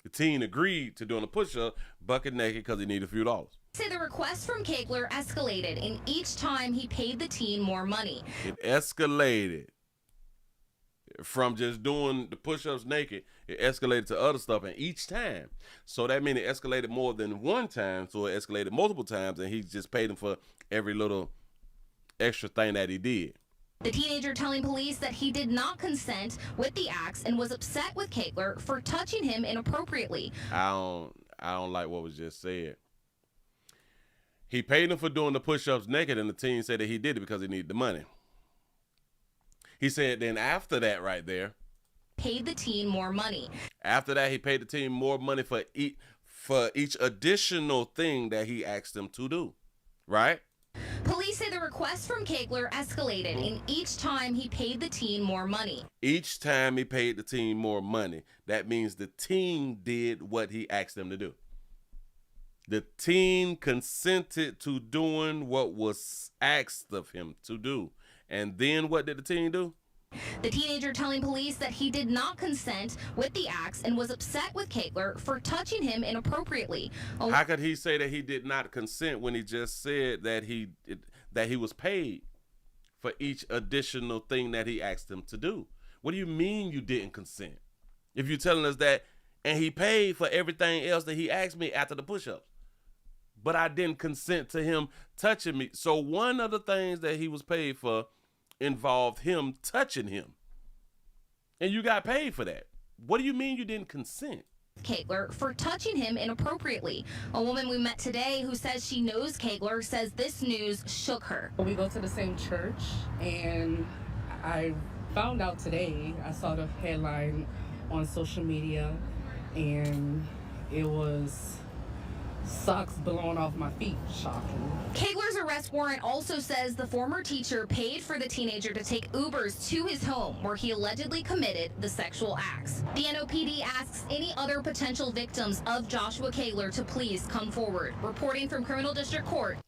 The teen agreed to doing a push-up bucket naked because he needed a few dollars. say the request from Kegler escalated, and each time he paid the teen more money. It escalated. From just doing the push-ups naked, it escalated to other stuff, and each time. So that means it escalated more than one time, so it escalated multiple times, and he just paid him for every little extra thing that he did. The teenager telling police that he did not consent with the acts and was upset with Kegler for touching him inappropriately. I don't like what was just said. He paid him for doing the push-ups naked, and the teen said that he did it because he needed the money. He said then after that right there, paid the teen more money. After that, he paid the teen more money for each additional thing that he asked him to do, right? Police say the request from Kegler escalated, and each time he paid the teen more money. Each time he paid the teen more money, that means the teen did what he asked him to do. The teen consented to doing what was asked of him to do. And then what did the teen do? The teenager telling police that he did not consent with the acts and was upset with Kegler for touching him inappropriately. How could he say that he did not consent when he just said that he was paid for each additional thing that he asked him to do? What do you mean you didn't consent? If you're telling us that, and he paid for everything else that he asked me after the push-ups, but I didn't consent to him touching me. So one of the things that he was paid for involved him touching him. And you got paid for that. What do you mean you didn't consent? Kegler for touching him inappropriately. A woman we met today who says she knows Kegler says this news shook her. We go to the same church, and I found out today, I saw the headline on social media, and it was socks blown off my feet. Shocking. Kegler's arrest warrant also says the former teacher paid for the teenager to take Ubers to his home where he allegedly committed the sexual acts. The NOPD asks any other potential victims of Joshua Kegler to please come forward. Reporting from Criminal District Court.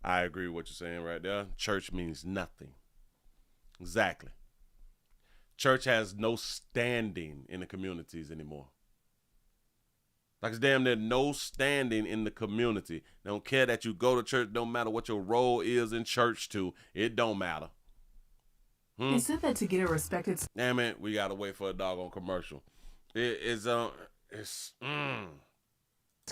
I agree with what you're saying right there. Church means nothing. Exactly. Church has no standing in the communities anymore. Like it's damn near no standing in the community. They don't care that you go to church. Don't matter what your role is in church too. It don't matter. He said that to get a respected. Damn it, we gotta wait for a doggone commercial.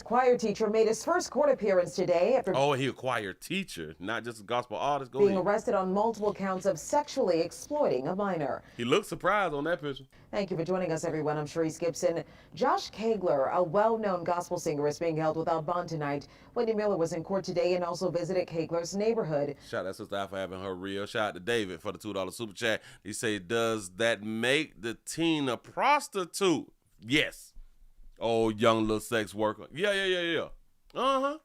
Choir teacher made his first court appearance today after he a choir teacher, not just a gospel artist. Go being ahead. arrested on multiple counts of sexually exploiting a minor. He looked surprised on that picture. Thank you for joining us, everyone. I'm Sharice Gibson. Josh Kegler, a well-known gospel singer, is being held without bond tonight. Wendy Miller was in court today and also visited Kegler's neighborhood. Shout out to Sister Al for having her real. Shout out to David for the $2 super chat. He say, does that make the teen a prostitute? Yes. Oh, young little sex worker. Yeah. Uh-huh.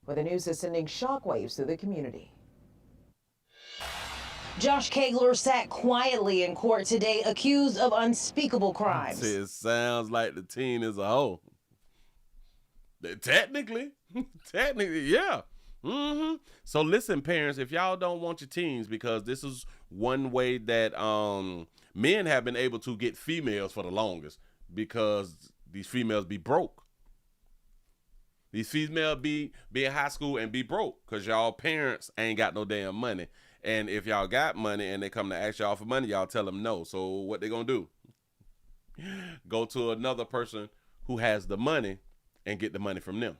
Where the news is sending shockwaves through the community. Josh Kegler sat quietly in court today, accused of unspeakable crimes. It sounds like the teen is a hoe. Technically, yeah. So listen, parents, if y'all don't want your teens, because this is one way that men have been able to get females for the longest, because these females be broke. These females be in high school and be broke because y'all parents ain't got no damn money. And if y'all got money and they come to ask y'all for money, y'all tell them no. So what they gonna do? Go to another person who has the money and get the money from them.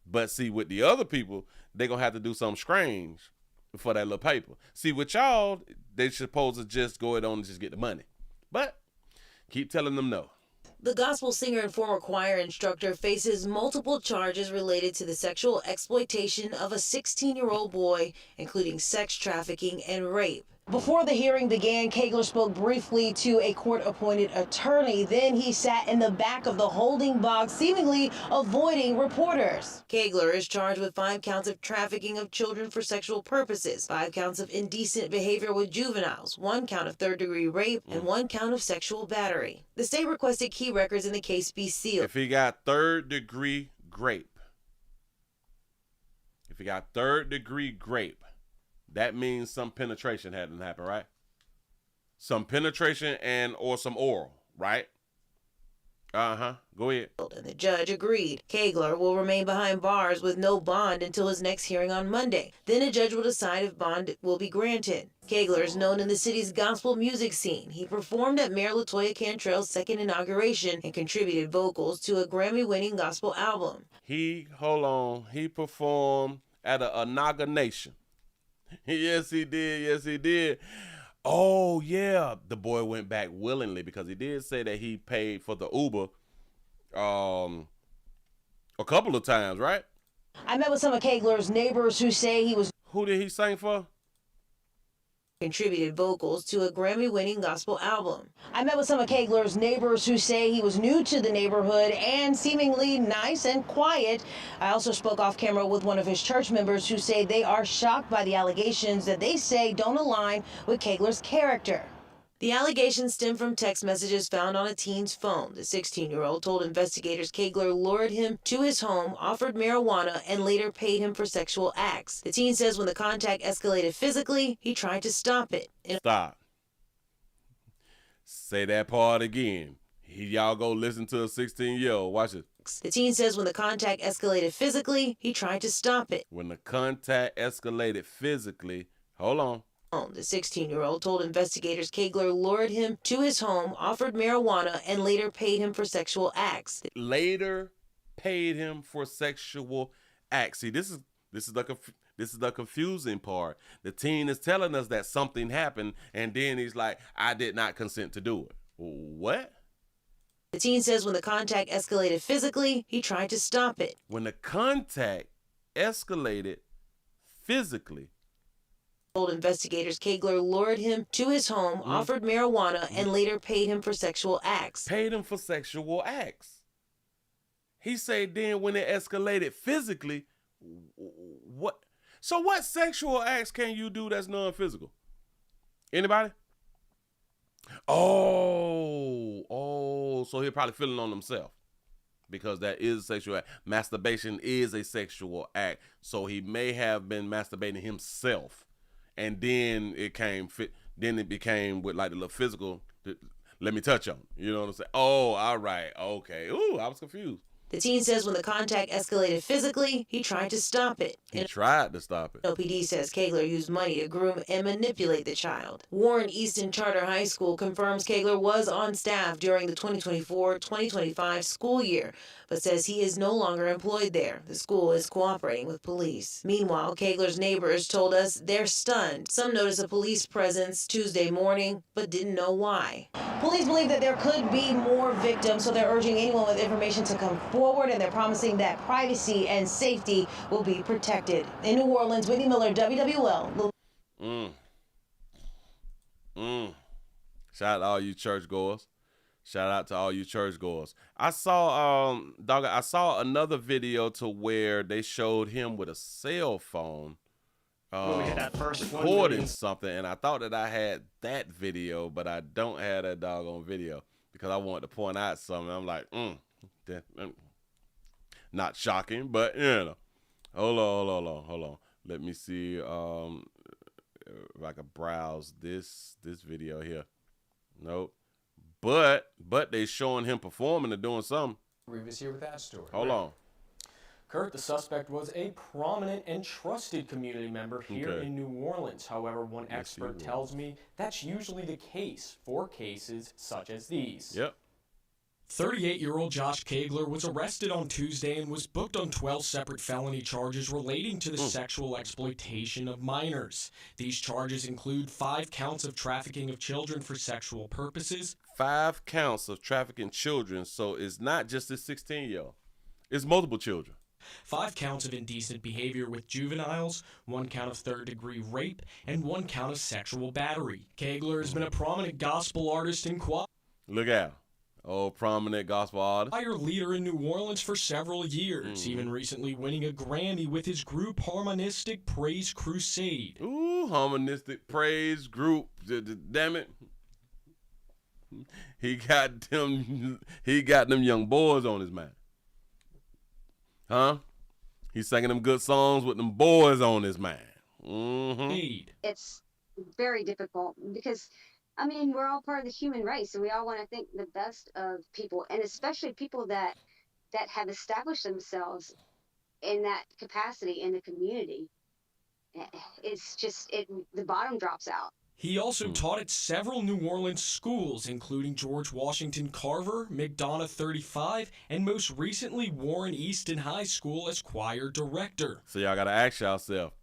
But see, with the other people, they gonna have to do something strange for that little paper. See, with y'all, they supposed to just go ahead on and just get the money. But keep telling them no. The gospel singer and former choir instructor faces multiple charges related to the sexual exploitation of a 16-year-old boy, including sex trafficking and rape. Before the hearing began, Kegler spoke briefly to a court-appointed attorney. Then he sat in the back of the holding box, seemingly avoiding reporters. Kegler is charged with 5 counts of trafficking of children for sexual purposes, 5 counts of indecent behavior with juveniles, 1 count of third-degree rape, and 1 count of sexual battery. The state requested key records in the case be sealed. If he got third-degree rape, that means some penetration hadn't happened, right? Some penetration and or some oral, right? Go ahead. And the judge agreed. Kegler will remain behind bars with no bond until his next hearing on Monday. Then a judge will decide if bond will be granted. Kegler is known in the city's gospel music scene. He performed at Mayor LaToya Cantrell's second inauguration and contributed vocals to a Grammy-winning gospel album. He performed at a inauguration. Yes, he did. Oh, yeah. The boy went back willingly because he did say that he paid for the Uber a couple of times, right? I met with some of Kegler's neighbors who say he was... Who did he sing for? Contributed vocals to a Grammy-winning gospel album. I met with some of Kegler's neighbors who say he was new to the neighborhood and seemingly nice and quiet. I also spoke off camera with one of his church members who say they are shocked by the allegations that they say don't align with Kegler's character. The allegations stem from text messages found on a teen's phone. The 16-year-old told investigators Kegler lured him to his home, offered marijuana, and later paid him for sexual acts. The teen says when the contact escalated physically, he tried to stop it. Stop. Say that part again. Y'all go listen to a 16-year-old. Watch it. The teen says when the contact escalated physically, he tried to stop it. When the contact escalated physically, hold on. The 16-year-old told investigators Kegler lured him to his home, offered marijuana, and later paid him for sexual acts. Later paid him for sexual acts. See, this is the confusing part. The teen is telling us that something happened, and then he's like, I did not consent to do it. What? The teen says when the contact escalated physically, he tried to stop it. When the contact escalated physically, told investigators Kegler lured him to his home, offered marijuana, and later paid him for sexual acts. Paid him for sexual acts. He said then when it escalated physically, what? So what sexual acts can you do that's non-physical? Anybody? Oh, so he's probably feeling on himself because that is a sexual act. Masturbation is a sexual act. So he may have been masturbating himself. And then it became with like the little physical, let me touch on. You know what I'm saying? Oh, all right. Okay. Ooh, I was confused. The teen says when the contact escalated physically, he tried to stop it. He tried to stop it. OPD says Kegler used money to groom and manipulate the child. Warren Easton Charter High School confirms Kegler was on staff during the 2024-2025 school year, but says he is no longer employed there. The school is cooperating with police. Meanwhile, Kegler's neighbors told us they're stunned. Some noticed a police presence Tuesday morning, but didn't know why. Police believe that there could be more victims, so they're urging anyone with information to come forward, and they're promising that privacy and safety will be protected. In New Orleans, Whitney Miller, WWL. Shout out to all you churchgoers. Shout out to all you churchgoers. I saw I saw another video to where they showed him with a cell phone recording something, and I thought that I had that video, but I don't have that doggone video because I wanted to point out something. I'm like, not shocking, but you know. Hold on. Let me see if I can browse this video here. Nope. But they showing him performing and doing something. Rivas here with that story. Hold on. Kurt, the suspect was a prominent and trusted community member here in New Orleans. However, one expert tells me that's usually the case for cases such as these. Yep. 38-year-old Josh Kegler was arrested on Tuesday and was booked on 12 separate felony charges relating to the sexual exploitation of minors. These charges include 5 counts of trafficking of children for sexual purposes. 5 counts of trafficking children, so it's not just this 16-year-old. It's multiple children. 5 counts of indecent behavior with juveniles, 1 count of third-degree rape, and 1 count of sexual battery. Kegler has been a prominent gospel artist and Look out. Oh, prominent gospel artist. choir leader in New Orleans for several years, even recently winning a Grammy with his group Harmonistic Praise Crusade. Ooh, Harmonistic Praise Group. Damn it. He got them young boys on his mind. Huh? He's singing them good songs with them boys on his mind. It's very difficult because, I mean, we're all part of the human race, and we all want to think the best of people, and especially people that have established themselves in that capacity in the community. It's just, the bottom drops out. He also taught at several New Orleans schools, including George Washington Carver, McDonough 35, and most recently Warren Easton High School as choir director. So y'all got to ask yourself,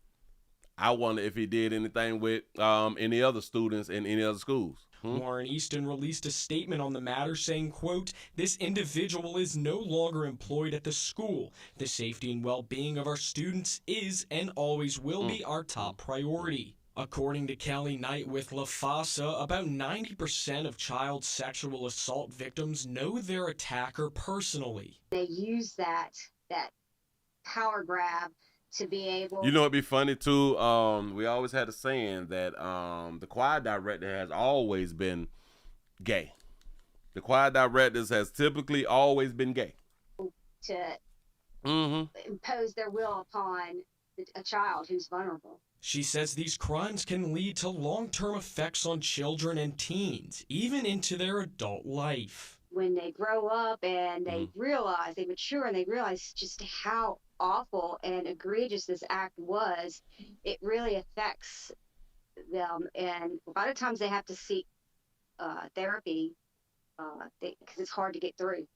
I wonder if he did anything with any other students in any other schools. Warren Easton released a statement on the matter saying, quote, "This individual is no longer employed at the school. The safety and well-being of our students is and always will be our top priority." According to Kelly Knight with La Fasa, about 90% of child sexual assault victims know their attacker personally. They use that power grab to be able... You know, it'd be funny, too. We always had a saying that the choir director has always been gay. The choir directors has typically always been gay. To impose their will upon a child who's vulnerable. She says these crimes can lead to long-term effects on children and teens, even into their adult life. When they grow up and they realize, they mature and they realize just how awful and egregious this act was, it really affects them. And a lot of times they have to seek therapy because it's hard to get through.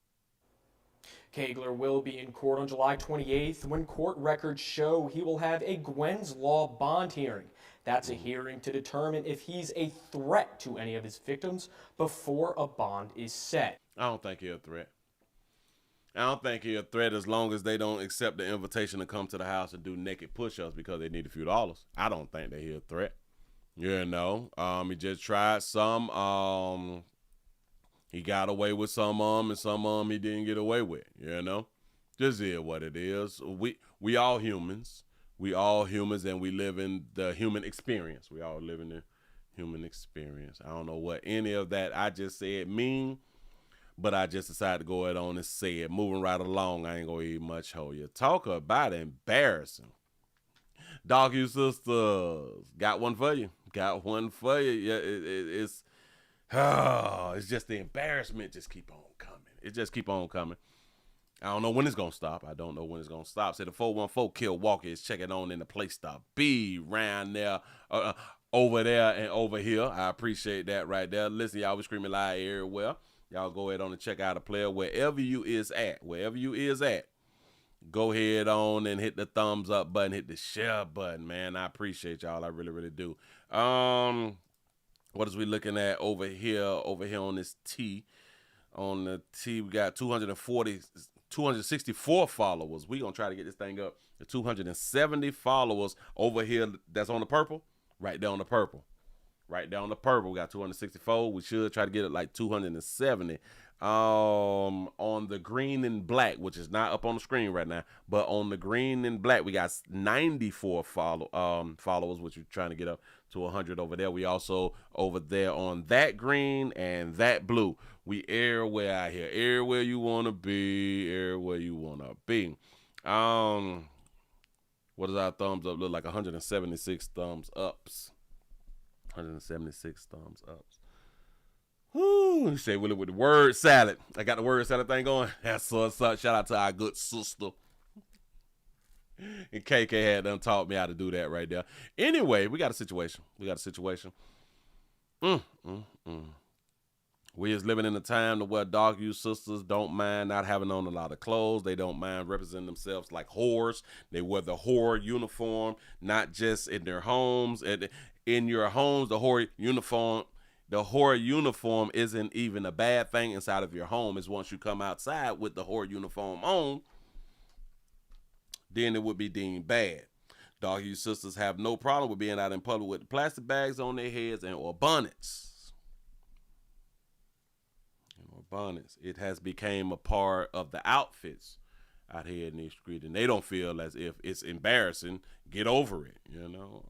Kegler will be in court on July 28th. When court records show, he will have a Gwen's Law bond hearing. That's a hearing to determine if he's a threat to any of his victims before a bond is set. I don't think he's a threat. I don't think he's a threat as long as they don't accept the invitation to come to the house and do naked push-ups because they need a few dollars. I don't think that he's a threat. You know, he just tried some. He got away with some and some he didn't get away with, you know? Just is what it is. We all humans. We all humans, and we live in the human experience. We all live in the human experience. I don't know what any of that I just said mean, but I just decided to go ahead on and say it. Moving right along, I ain't going to eat much hold you. Talk about embarrassing. Dog You Sisters, got one for you. Got one for you. Yeah, it's just the embarrassment just keep on coming. It just keep on coming. I don't know when it's going to stop. I don't know when it's going to stop. Say the 414 Kill Walker is checking on in the place stop B round there, over there and over here. I appreciate that right there. Listen, y'all, we screaming live everywhere. Y'all go ahead on and check out a player wherever you is at. Wherever you is at. Go ahead on and hit the thumbs up button. Hit the share button, man. I appreciate y'all. I really, really do. What is we looking at over here? Over here on this T. On the T, we got 264 followers. We gonna try to get this thing up to 270 followers over here. That's on the purple. Right there on the purple. Right there on the purple. We got 264. We should try to get it like 270. On the green and black, which is not up on the screen right now, but on the green and black, we got 94 followers, which we're trying to get up to 100 over there. We also over there on that green and that blue. We everywhere out here. Everywhere you want to be. Everywhere you want to be. What does our thumbs up look like? 176 thumbs ups. 176 thumbs ups. Woo, you say Willie with the word salad. I got the word salad thing going. That's what's up. Shout out to our good sister. And KK had done taught me how to do that right there. Anyway, we got a situation. We is living in a time to where dog you sisters don't mind not having on a lot of clothes. They don't mind representing themselves like whores. They wear the whore uniform, not just in their homes. In your homes, the whore uniform isn't even a bad thing inside of your home. It's once you come outside with the whore uniform on, then it would be deemed bad. Dog you sisters have no problem with being out in public with plastic bags on their heads and or bonnets. It has become a part of the outfits out here in the street, and they don't feel as if it's embarrassing. Get over it, you know.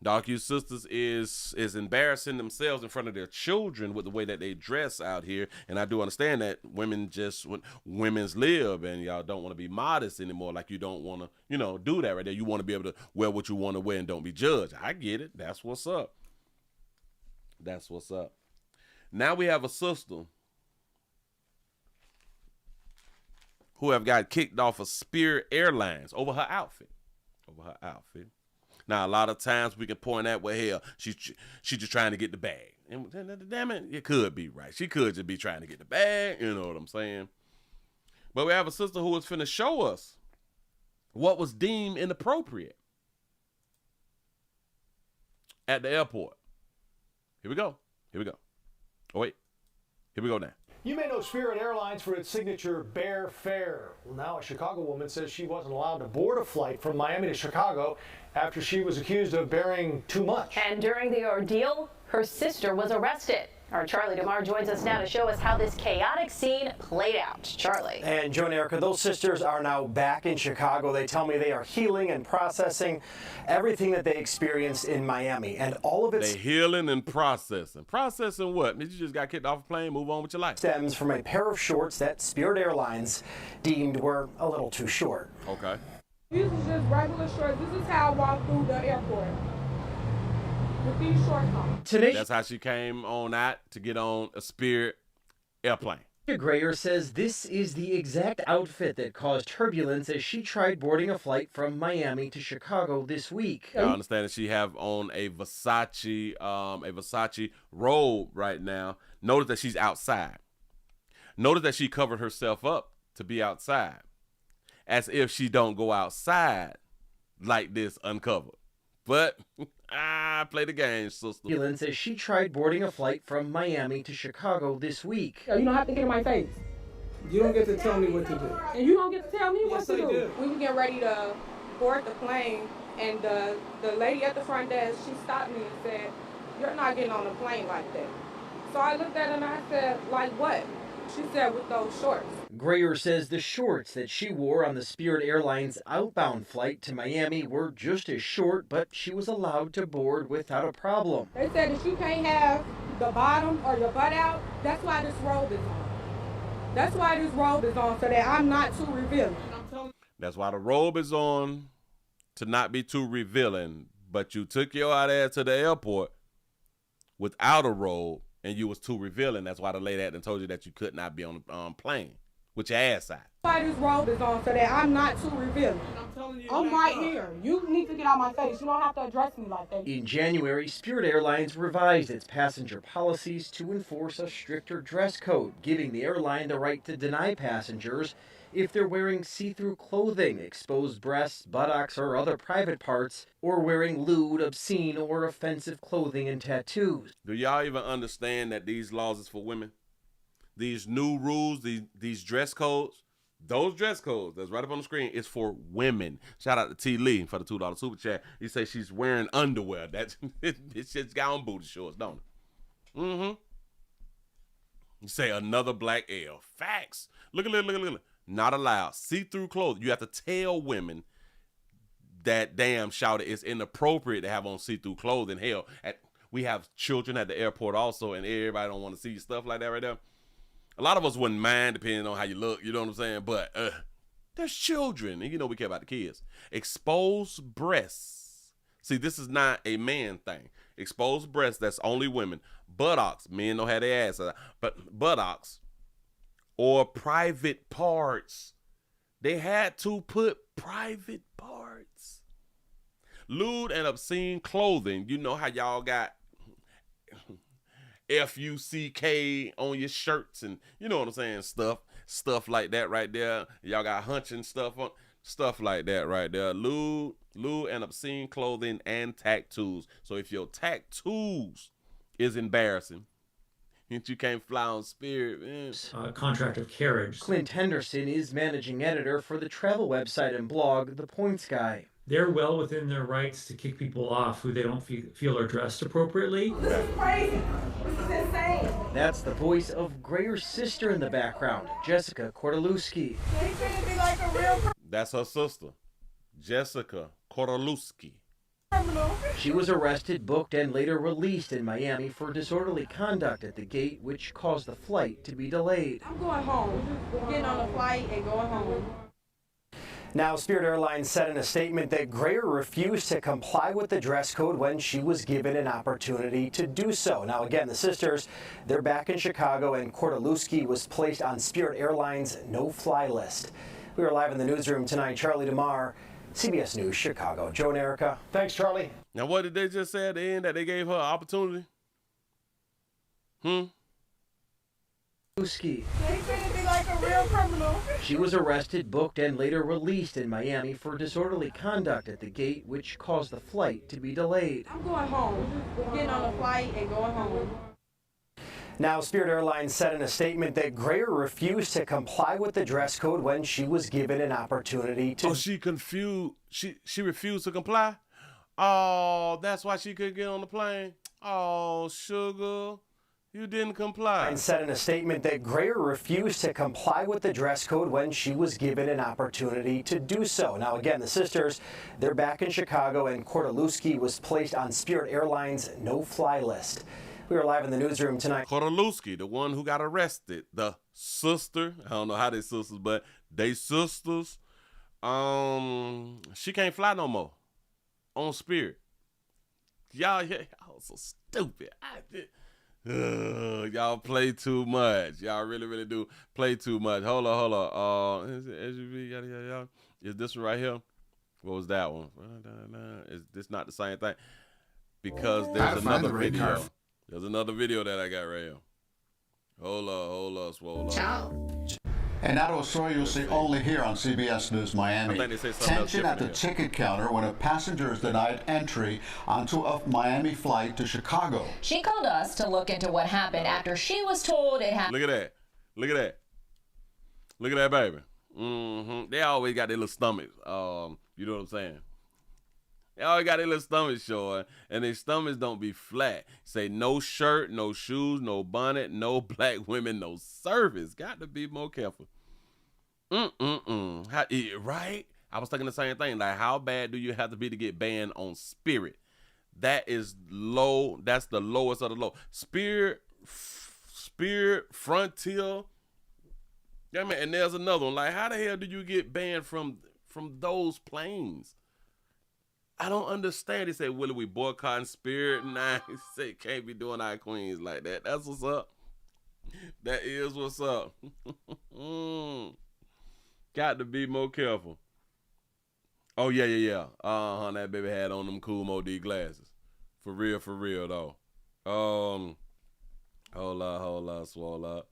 Dog you sisters is embarrassing themselves in front of their children with the way that they dress out here, and I do understand that women's live, and y'all don't want to be modest anymore. Like you don't want to, do that right there. You want to be able to wear what you want to wear and don't be judged. I get it. That's what's up. That's what's up. Now we have a sister who have got kicked off of Spirit Airlines over her outfit. Now, a lot of times we can point out, well, hell, she just trying to get the bag. And damn it, it could be right. She could just be trying to get the bag. You know what I'm saying? But we have a sister who was finna show us what was deemed inappropriate at the airport. Here we go. Oh, wait. Here we go now. You may know Spirit Airlines for its signature bear fare. Well, now a Chicago woman says she wasn't allowed to board a flight from Miami to Chicago after she was accused of bearing too much. And during the ordeal, her sister was arrested. Our Charlie DeMar joins us now to show us how this chaotic scene played out. Charlie. And Joe and Erica, those sisters are now back in Chicago. They tell me they are healing and processing everything that they experienced in Miami. And all of it... They healing and processing. Processing what? Did you just got kicked off a plane, move on with your life? ...stems from a pair of shorts that Spirit Airlines deemed were a little too short. Okay. These are just regular shorts. This is how I walk through the airport. With these shorts on. Today, that's how she came on out to get on a Spirit airplane. Grayer says this is the exact outfit that caused turbulence as she tried boarding a flight from Miami to Chicago this week. I understand that she have on a Versace robe right now. Notice that she's outside. Notice that she covered herself up to be outside, as if she don't go outside like this uncovered. But play the game, sister. Ambulance as she tried boarding a flight from Miami to Chicago this week. You don't have to get in my face. You don't get to tell me what to do. And you don't get to tell me what to do. do. We were getting ready to board the plane, and the lady at the front desk, she stopped me and said, "You're not getting on a plane like that." So I looked at her and I said, "Like what?" She said, "With those shorts." Grayer says the shorts that she wore on the Spirit Airlines outbound flight to Miami were just as short, but she was allowed to board without a problem. They said that you can't have the bottom or your butt out. That's why this robe is on. That's why this robe is on, so that I'm not too revealing. That's why the robe is on, to not be too revealing. But you took your ass to the airport without a robe, and you was too revealing. That's why the lady had told you that you could not be on the plane with your ass out. Why this robe is on so that I'm not too revealing. I'm right here. You need to get out my face. You don't have to address me like that. In January, Spirit Airlines revised its passenger policies to enforce a stricter dress code, giving the airline the right to deny passengers if they're wearing see-through clothing, exposed breasts, buttocks, or other private parts, or wearing lewd, obscene, or offensive clothing and tattoos. Do y'all even understand that these laws is for women? These new rules, these dress codes, those dress codes that's right up on the screen is for women. Shout out to T. Lee for the $2 super chat. He says she's wearing underwear. That's it's just got on booty shorts, don't it? Mm-hmm. You say another black L. Facts. Look at. Not allowed. See-through clothes. You have to tell women that damn shout it's inappropriate to have on see-through clothing. Hell, we have children at the airport also, and everybody don't want to see stuff like that right there. A lot of us wouldn't mind depending on how you look, you know what I'm saying? But there's children, and you know we care about the kids. Exposed breasts. See, this is not a man thing. Exposed breasts, that's only women. Buttocks, men don't have their ass out. But buttocks or private parts. They had to put private parts. Lewd and obscene clothing. You know how y'all got F-U-C-K on your shirts and you know what I'm saying, stuff like that right there. Y'all got hunching stuff on, stuff like that right there. Lewd and obscene clothing and tattoos. So if your tattoos is embarrassing, you can't fly on Spirit, man. Contract of carriage. Clint Henderson is managing editor for the travel website and blog The Points Guy. They're well within their rights to kick people off who they don't feel are dressed appropriately. This is crazy. This is insane. That's the voice of Grayer's sister in the background, Jessica Kordaluski. That's her sister, Jessica Kordaluski. She was arrested, booked, and later released in Miami for disorderly conduct at the gate, which caused the flight to be delayed. I'm going home. I'm getting on a flight and going home. Now, Spirit Airlines said in a statement that Grayer refused to comply with the dress code when she was given an opportunity to do so. Now, again, the sisters, they're back in Chicago, and Kordaluski was placed on Spirit Airlines' no-fly list. We are live in the newsroom tonight. Charlie DeMar, CBS News, Chicago. Joe and Erica. Thanks, Charlie. Now, what did they just say at the end, that they gave her an opportunity? Ski. They treated me like a real criminal. She was arrested, booked, and later released in Miami for disorderly conduct at the gate, which caused the flight to be delayed. I'm going home. I'm getting on a flight and going home. Now, Spirit Airlines said in a statement that Grayer refused to comply with the dress code when she was given an opportunity to. Oh, she confused. She refused to comply? Oh, that's why she couldn't get on the plane? Oh, sugar. You didn't comply. And said in a statement that Grayer refused to comply with the dress code when she was given an opportunity to do so. Now, again, the sisters, they're back in Chicago, and Kordaluski was placed on Spirit Airlines' no-fly list. We are live in the newsroom tonight. Kordaluski, the one who got arrested, the sister, I don't know how they sisters, but they sisters, she can't fly no more on Spirit. Y'all so stupid. Y'all play too much. Y'all really do play too much. Hold on. Is it SUV? Yada. Is this one right here? What was that one? Is this not the same thing? Because there's another video. There's another video that I got right here. Hold up, swole up. And that was story you'll see only here on CBS News Miami. I think they say something else Tension at the here. ticket counter when a passenger is denied entry onto a Miami flight to Chicago. She called us to look into what happened after she was told it happened. Look at that, baby. They always got their little stomachs. You know what I'm saying? They always got their little stomachs showing, and their stomachs don't be flat. Say no shirt, no shoes, no bonnet, no black women, no service. Got to be more careful. Right? I was thinking the same thing. Like, how bad do you have to be to get banned on Spirit? That is low. That's the lowest of the low. Spirit, Frontier. Yeah, man. And there's another one. Like, how the hell do you get banned from those planes? I don't understand. They say, Willie, we boycotting Spirit. Nah, he said, can't be doing our queens like that. That's what's up. That is what's up. Got to be more careful. Oh, yeah. That baby had on them cool Mod glasses. For real, though. Hold up, swole up.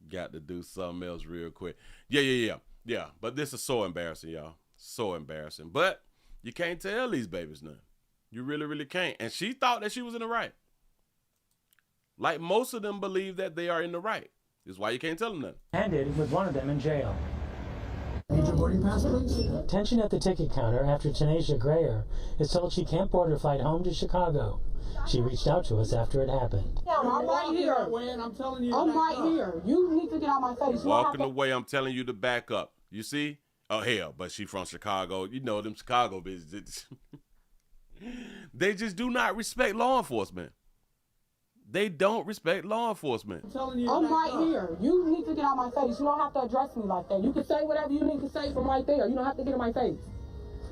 Got to do something else real quick. Yeah. But this is so embarrassing, y'all. So embarrassing. But you can't tell these babies nothing. You really, really can't. And she thought that she was in the right. Like most of them believe that they are in the right. That's why you can't tell them nothing. Ended with one of them in jail. Need your boarding pass, please? Tension at the ticket counter after Tanasia Grayer is told she can't board her flight home to Chicago. She reached out to us after it happened. I'm right here. I'm telling you. I'm right here. You need to get out my face. Walking away, I'm telling you to back up. You see? Oh, hell, but she from Chicago. You know them Chicago bitches. They just do not respect law enforcement. They don't respect law enforcement. I'm telling you. I'm right here. You need to get out my face. You don't have to address me like that. You can say whatever you need to say from right there. You don't have to get in my face.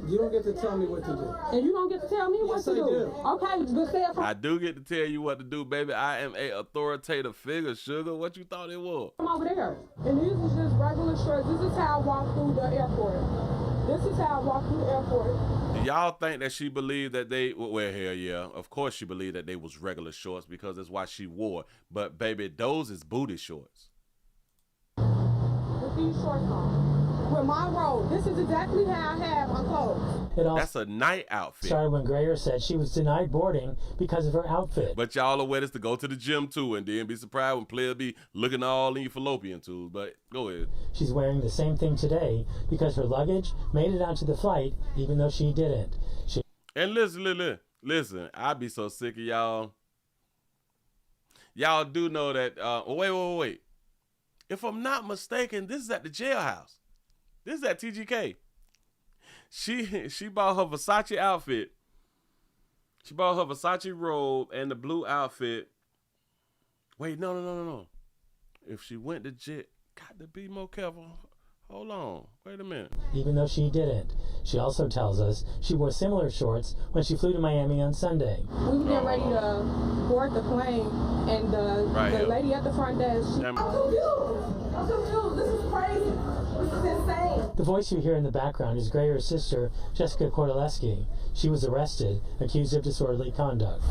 You don't get to tell me what to do. And you don't get to tell me what to do. Okay, just say it from... I do get to tell you what to do, baby. I am a authoritative figure, sugar. What you thought it was? From over there. And these is just regular shirts. This is how I walk through the airport. This is how I walk through the airport. Do y'all think that she believed that they... Well, hell yeah. Of course she believed that they was regular shorts because that's why she wore. But, baby, those is booty shorts. With these shorts on. With my robe. This is exactly how I have my clothes. That's a night outfit. Started when Grayer said she was denied boarding because of her outfit. But y'all are wear this to go to the gym too, and then be surprised when players be looking all in your fallopian tubes. But go ahead. She's wearing the same thing today because her luggage made it onto the flight, even though she didn't. And listen, I be so sick of y'all. Y'all do know that. Wait. If I'm not mistaken, this is at the jailhouse. This is at TGK. She bought her Versace outfit. She bought her Versace robe and the blue outfit. Wait, no. If she went to jail, got to be more careful. Hold on. Wait a minute. Even though she didn't. She also tells us she wore similar shorts when she flew to Miami on Sunday. We were getting ready to board the plane, and the lady at the front desk, I'm confused. This is crazy. This is insane. The voice you hear in the background is Grayer's sister, Jessica Kordaleski. She was arrested, accused of disorderly conduct.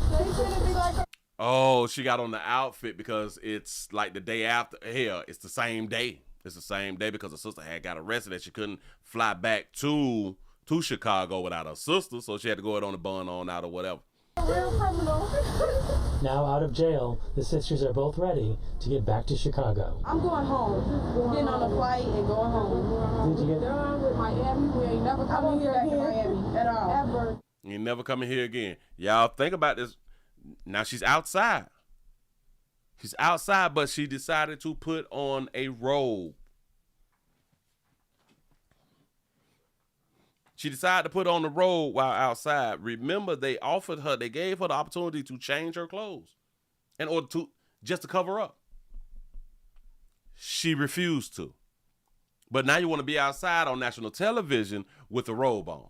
Oh, she got on the outfit because it's like the day after. Hell, it's the same day. It's the same day because her sister had got arrested and she couldn't fly back to Chicago without her sister, so she had to go out on the bun on out or whatever. Real criminal. Now out of jail, the sisters are both ready to get back to Chicago. I'm going home. Getting on a flight and going home. Did you get done with Miami? We ain't never coming here again. Miami at all. Ever. You ain't never coming here again. Y'all think about this. Now she's outside. She's outside, but she decided to put on a robe. She decided to put on the robe while outside. Remember, they gave her the opportunity to change her clothes in order to, just to cover up. She refused to. But now you want to be outside on national television with a robe on.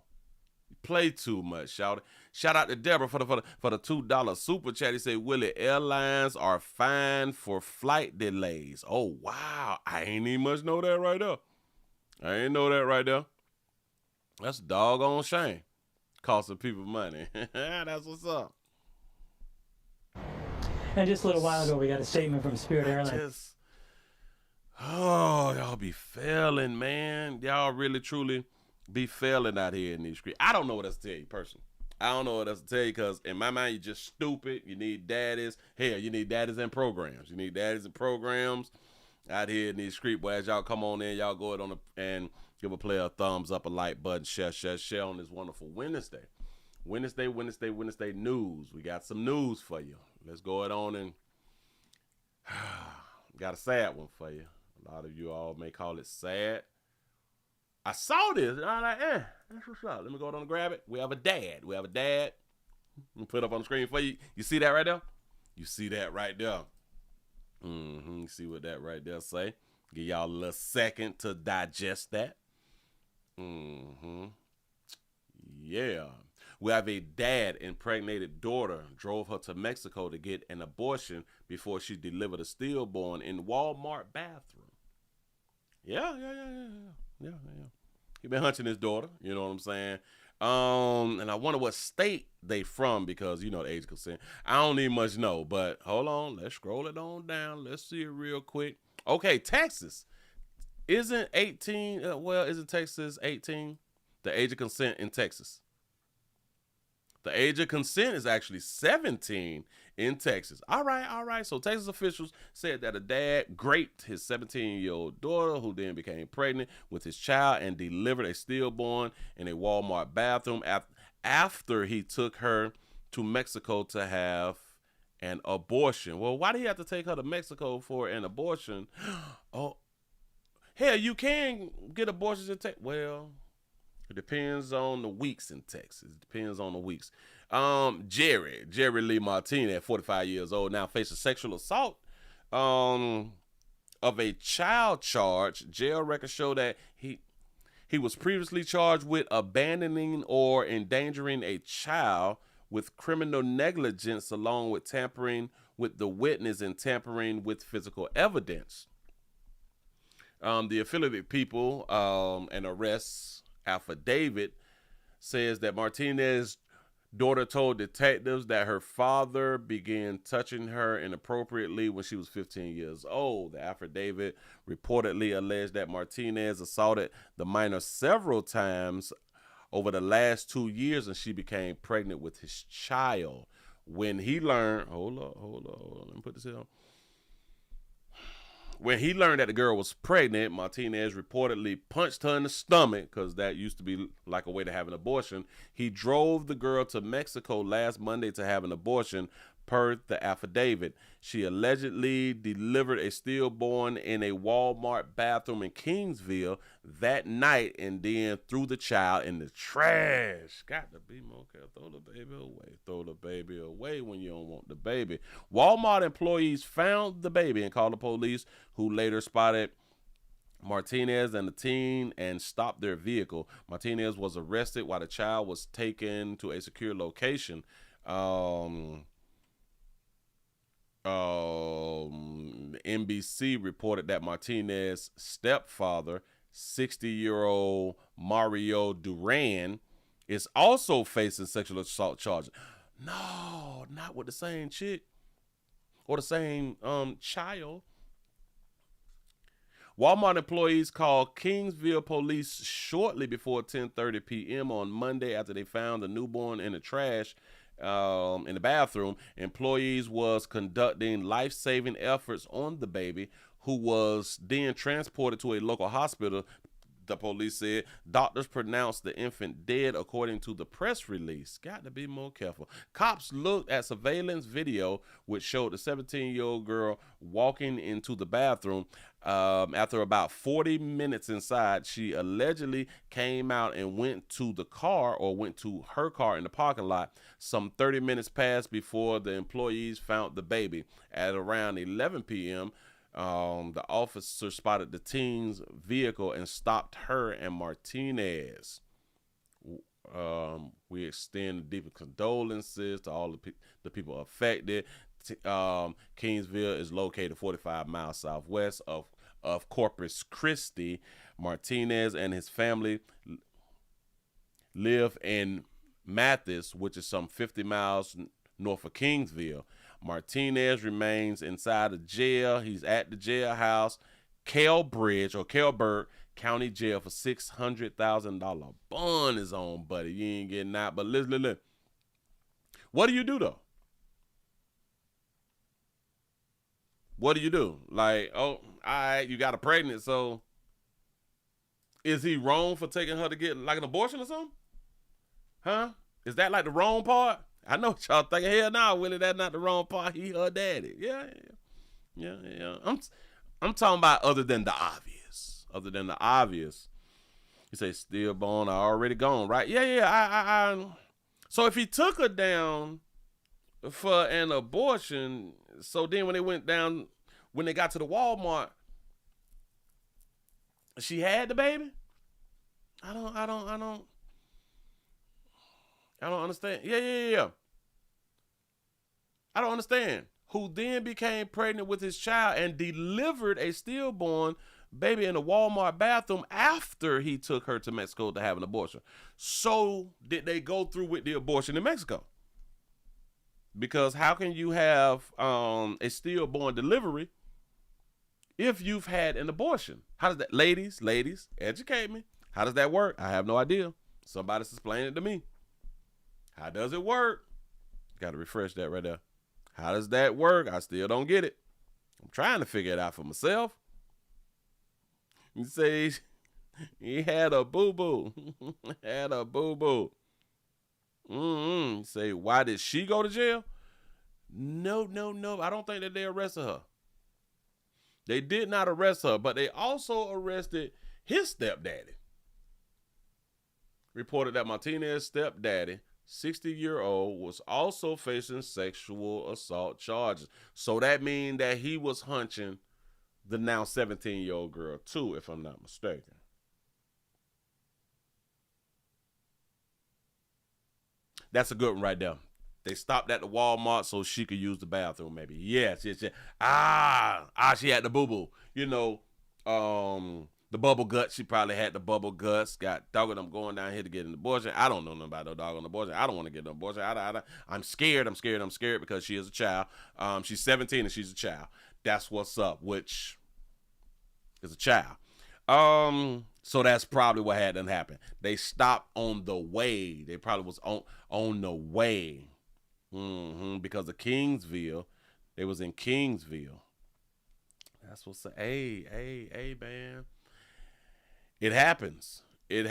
You play too much, shout it. Shout out to Deborah for the $2 super chat. He said, Willie, airlines are fined for flight delays. Oh, wow. I ain't even much know that right there. I ain't know that right there. That's a doggone shame. Costing people money. That's what's up. And just a little while ago, we got a statement from Spirit Airlines. Y'all be failing, man. Y'all really, truly be failing out here in these streets. I don't know what else to tell you, personally. I don't know what else to tell you because in my mind, you're just stupid. You need daddies. Hell, you need daddies and programs. You need daddies and programs out here in these streets. Well, as y'all come on in, y'all go ahead and give a player a thumbs up, a like button, share on this wonderful Wednesday. Wednesday news. We got some news for you. Let's go ahead on and got a sad one for you. A lot of you all may call it sad. I saw this and I'm like, that's what's up. Let me go ahead and grab it. We have a dad. Let me put it up on the screen for you. You see that right there? You see that right there? You see what that right there say? Give y'all a little second to digest that. Yeah. We have a dad impregnated daughter drove her to Mexico to get an abortion before she delivered a stillborn in Walmart bathroom. Yeah. He been hunting his daughter, you know what I'm saying? And I wonder what state they from because, you know, the age of consent. I don't need much know, but hold on. Let's scroll it on down. Let's see it real quick. Okay, Texas. Isn't Texas 18? The age of consent in Texas. The age of consent is actually 17 in Texas. All right. So Texas officials said that a dad raped his 17-year-old daughter, who then became pregnant with his child and delivered a stillborn in a Walmart bathroom after he took her to Mexico to have an abortion. Well, why did he have to take her to Mexico for an abortion? Oh, hell, you can get abortions in Texas. Well, it depends on the weeks in Texas. It depends on the weeks. Jerry Lee Martinez, 45 years old, now faces sexual assault of a child charge. Jail records show that he was previously charged with abandoning or endangering a child, with criminal negligence, along with tampering with the witness and tampering with physical evidence. The affiliated people and arrests affidavit says that Martinez's daughter told detectives that her father began touching her inappropriately when she was 15 years old. The affidavit reportedly alleged that Martinez assaulted the minor several times over the last 2 years, and she became pregnant with his child. When he learned, hold on, let me put this here on. When he learned that the girl was pregnant, Martinez reportedly punched her in the stomach, because that used to be like a way to have an abortion. He drove the girl to Mexico last Monday to have an abortion, per the affidavit. She allegedly delivered a stillborn in a Walmart bathroom in Kingsville that night and then threw the child in the trash. Got to be more careful. Throw the baby away. Throw the baby away when you don't want the baby. Walmart employees found the baby and called the police, who later spotted Martinez and the teen and stopped their vehicle. Martinez was arrested while the child was taken to a secure location. NBC reported that Martinez's stepfather, 60-year-old Mario Duran, is also facing sexual assault charges. No, not with the same chick or the same child. Walmart employees called Kingsville police shortly before 10:30 p.m. on Monday after they found the newborn in the trash in the bathroom. Employees was conducting life-saving efforts on the baby, who was then transported to a local hospital. The police said doctors pronounced the infant dead, according to the press release. Got to be more careful. Cops looked at surveillance video which showed the 17-year-old girl walking into the bathroom. After about 40 minutes inside, she allegedly came out and went to her car in the parking lot. Some 30 minutes passed before the employees found the baby. At around 11 p.m., the officer spotted the teen's vehicle and stopped her and Martinez. We extend deep condolences to all the people affected. Kingsville is located 45 miles southwest of Corpus Christi. Martinez and his family live in Mathis, which is some 50 miles north of Kingsville. Martinez remains inside the jail. He's at the jailhouse, Kelberg County Jail, for $600,000 bond is on, buddy. You ain't getting out. But listen. What do you do, though? What do you do? Like, oh, all right, you got a pregnant, so is he wrong for taking her to get like an abortion or something? Huh? Is that like the wrong part? I know what y'all thinking. Hell no, Willie, that's not the wrong part. He her daddy. Yeah. I'm talking about other than the obvious. Other than the obvious. You say stillborn, already gone, right? Yeah. So if he took her down for an abortion, so then when they got to the Walmart, she had the baby? I I don't understand. Yeah. I don't understand. Who then became pregnant with his child and delivered a stillborn baby in a Walmart bathroom after he took her to Mexico to have an abortion. So did they go through with the abortion in Mexico? Because how can you have a stillborn delivery if you've had an abortion? How does that, ladies, educate me. How does that work? I have no idea. Somebody's explaining it to me. How does it work? Got to refresh that right there. How does that work? I still don't get it. I'm trying to figure it out for myself. You say he had a boo-boo. Had a boo-boo. Say, why did she go to jail? No. I don't think that they arrested her. They did not arrest her, but they also arrested his stepdaddy. Reported that Martinez's stepdaddy, 60-year-old, was also facing sexual assault charges. So that means that he was hunching the now 17-year-old girl too, if I'm not mistaken. That's a good one right there. They stopped at the Walmart so she could use the bathroom, maybe. Yes. She had the boo-boo. You know, the bubble guts. She probably had the bubble guts. Got doggone, I'm going down here to get an abortion. I don't know nothing about no doggone abortion. I don't want to get an abortion. I'm scared. I'm scared because she is a child. She's 17 and she's a child. That's what's up, which is a child. So that's probably what had done happen. They stopped on the way. They probably was on the way. Because of Kingsville. They was in Kingsville. That's what's up. Hey, man. It happens. And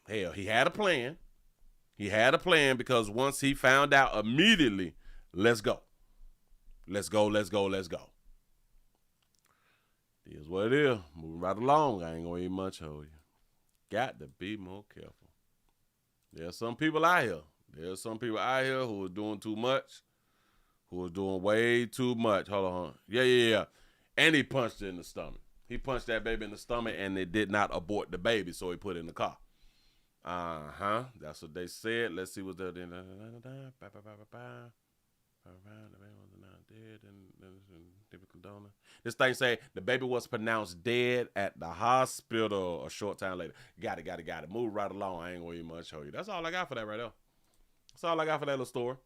hell, he had a plan. Because once he found out immediately, let's go. It is what it is. Moving right along. I ain't gonna eat much of you. Got to be more careful. There's some people out here who are doing too much, who are doing way too much. Hold on. Yeah. And he punched her in the stomach. He punched that baby in the stomach and they did not abort the baby, so he put it in the car. That's what they said. Let's see what's there. This thing say the baby was pronounced dead at the hospital a short time later. Got it. Move right along. I ain't gonna eat much of you. That's all I got for that right there. That's all I got for that little story.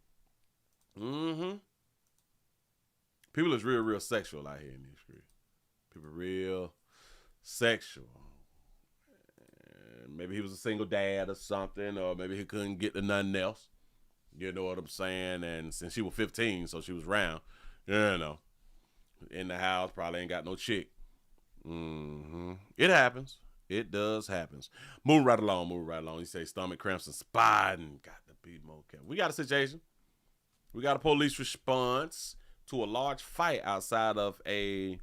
People is real sexual out here in these streets. People real sexual. Maybe he was a single dad or something, or maybe he couldn't get to nothing else. You know what I'm saying? And since she was 15, so she was round, in the house, probably ain't got no chick. It happens. It does happens. Move right along. You say stomach cramps and spine. Got to be more careful. We got a situation. We got a police response to a large fight outside of a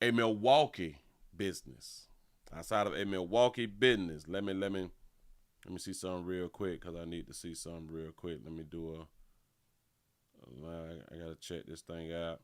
Milwaukee business. Let me see something real quick because I need to see something real quick. Let me do I gotta check this thing out.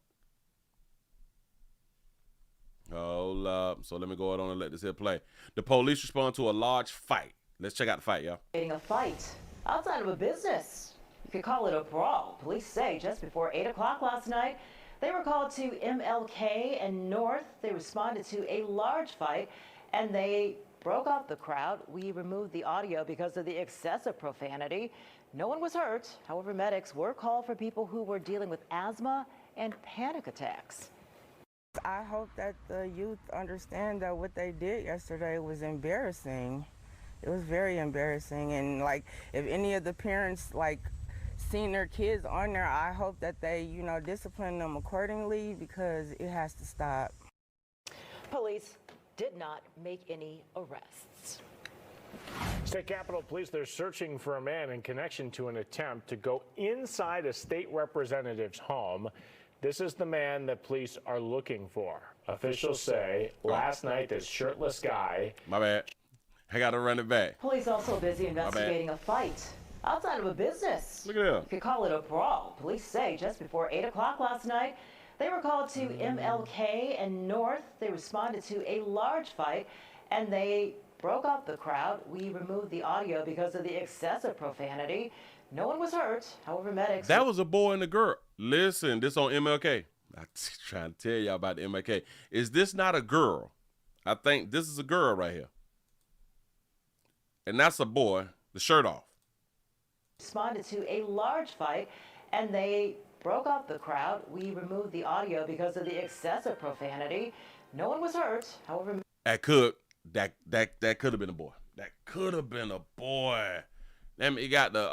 Hold up. So let me go on and let this here play. The police respond to a large fight. Let's check out the fight, y'all. A fight outside of a business. You could call it a brawl. Police say just before 8 o'clock last night, they were called to MLK and North. They responded to a large fight and they broke up the crowd. We removed the audio because of the excessive profanity. No one was hurt. However, medics were called for people who were dealing with asthma and panic attacks. I hope that the youth understand that what they did yesterday was embarrassing. It was very embarrassing. And if any of the parents seen their kids on there, I hope that they, discipline them accordingly because it has to stop. Police did not make any arrests. State Capitol Police, they're searching for a man in connection to an attempt to go inside a state representative's home. This is the man that police are looking for. Officials say last night this shirtless guy... My bad. I got to run it back. Police also busy investigating a fight outside of a business. Look at that. You could call it a brawl. Police say just before 8 o'clock last night, they were called to MLK and North. They responded to a large fight and they broke up the crowd. We removed the audio because of the excessive profanity. No one was hurt. However, medics... That was a boy and a girl. Listen, this on MLK. I'm trying to tell y'all about the MLK. Is this not a girl? I think this is a girl right here. And that's a boy, the shirt off. Responded to a large fight, and they broke up the crowd. We removed the audio because of the excessive profanity. No one was hurt. However, that could have been a boy. That could have been a boy. Then he got the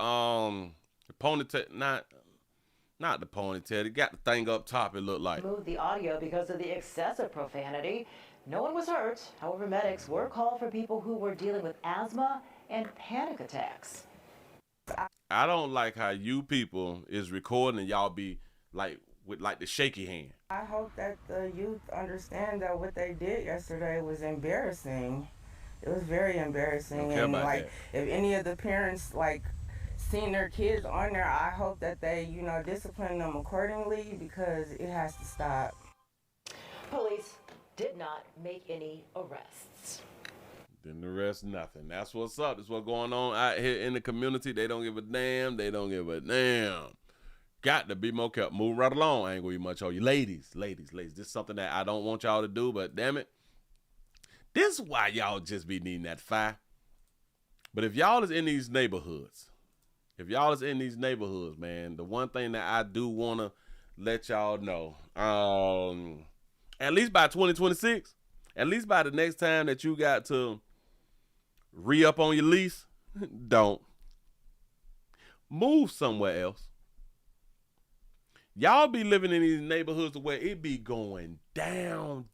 ponytail, not the ponytail. He got the thing up top. It looked like. Removed the audio because of the excessive profanity. No one was hurt. However, medics were called for people who were dealing with asthma and panic attacks. I don't like how you people is recording and y'all be like with like the shaky hand. I hope that the youth understand that what they did yesterday was embarrassing. It was very embarrassing. And like, if any of the parents like seen their kids on there, I hope that they, you know, discipline them accordingly, because it has to stop. Police did not make any arrests. Didn't arrest nothing. That's what's up. That's what's going on out here in the community. They don't give a damn. They don't give a damn. Got to be more careful. Move right along. I ain't gonna be much on you. Ladies. This is something that I don't want y'all to do, but damn it. This is why y'all just be needing that fire. But if y'all is in these neighborhoods, man, the one thing that I do want to let y'all know, at least by 2026, at least by the next time that you got to re-up on your lease, don't. Move somewhere else. Y'all be living in these neighborhoods where it be going down,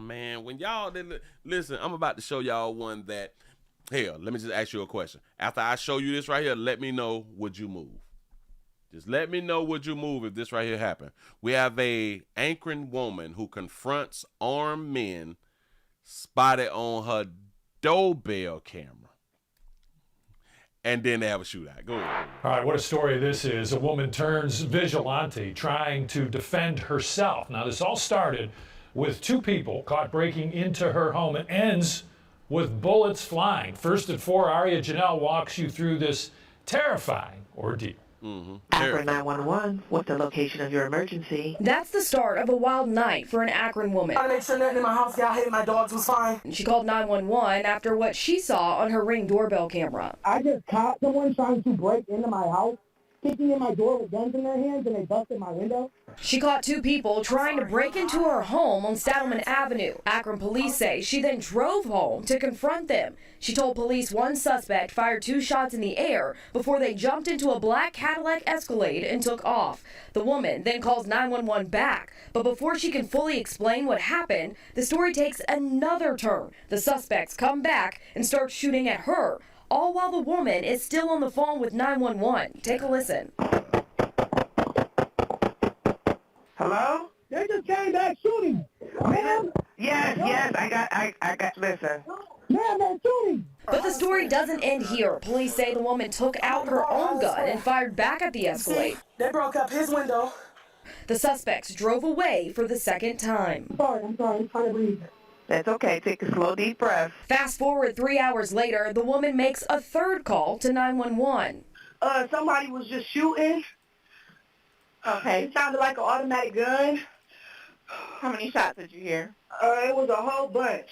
man. When y'all, listen, I'm about to show y'all one that, hell, let me just ask you a question. After I show you this right here, let me know, would you move? Just let me know, would you move if this right here happened? We have a Akron woman who confronts armed men spotted on her doorbell camera. And then they have a shootout. Go ahead. All right, what a story this is. A woman turns vigilante trying to defend herself. Now, this all started with two people caught breaking into her home. It ends with bullets flying. First at 4, Aria Janelle walks you through this terrifying ordeal. Akron 911, what's the location of your emergency? That's the start of a wild night for an Akron woman. I make sure nothing in my house got hit, my dogs was fine. She called 911 after what she saw on her Ring doorbell camera. I just caught someone trying to break into my house, kicking in my door with guns in their hands, and they busted my window. She caught two people trying to break into her home on Stadelman Avenue. Akron police say she then drove home to confront them. She told police one suspect fired 2 shots in the air before they jumped into a black Cadillac Escalade and took off. The woman then calls 911 back, but before she can fully explain what happened, the story takes another turn. The suspects come back and start shooting at her, all while the woman is still on the phone with 911. Take a listen. Hello? They just came back shooting. Ma'am? Yes, I got, listen. Ma'am, they're shooting. But the story doesn't end here. Police say the woman took out her own gun and fired back at the Escalade. They broke up his window. The suspects drove away for the second time. I'm sorry, I'm trying to breathe. That's okay, take a slow deep breath. Fast forward 3 hours later, the woman makes a third call to 911. Somebody was just shooting. Okay. It sounded like an automatic gun. How many shots did you hear? It was a whole bunch.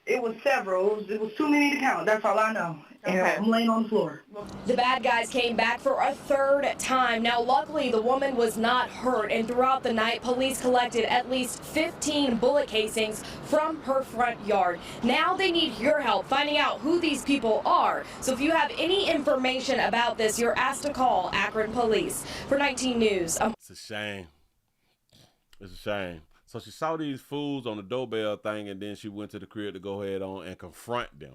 It was several. It was too many to count. That's all I know. And okay. I'm laying on the floor. The bad guys came back for a third time. Now, luckily, the woman was not hurt, and throughout the night, police collected at least 15 bullet casings from her front yard. Now they need your help finding out who these people are. So if you have any information about this, you're asked to call Akron Police. For 19 News. It's a shame. It's a shame. So she saw these fools on the doorbell thing, and then she went to the crib to go ahead on and confront them.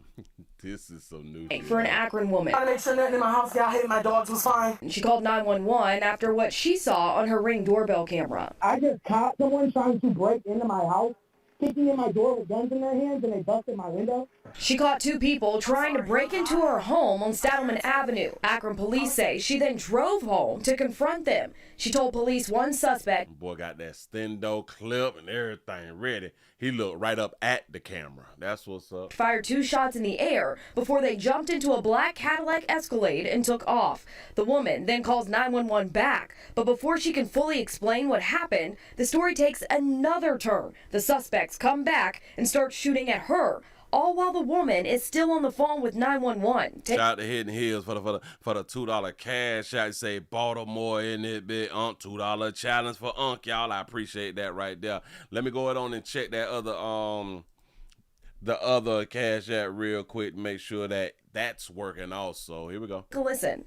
This is so new. For an Akron woman. I make sure nothing in my house got hit, my dogs was fine. She called 911 after what she saw on her Ring doorbell camera. I just caught someone trying to break into my house, kicking in my door with guns in their hands and they busted my window. She caught 2 people trying to break into her home on Stadelman Avenue. Akron police say she then drove home to confront them. She told police one suspect, Boy got that stendo clip and everything ready. He looked right up at the camera. That's what's up. fired 2 shots in the air before they jumped into a black Cadillac Escalade and took off. The woman then calls 911 back, but before she can fully explain what happened, the story takes another turn. The suspects come back and start shooting at her, all while the woman is still on the phone with 911. Shout out to Hidden Hills for the $2 cash out. Say Baltimore in it, big $2 challenge for y'all. I appreciate that right there. Let me go ahead on and check that other the other cash out real quick to make sure that that's working also. Here we go. Listen.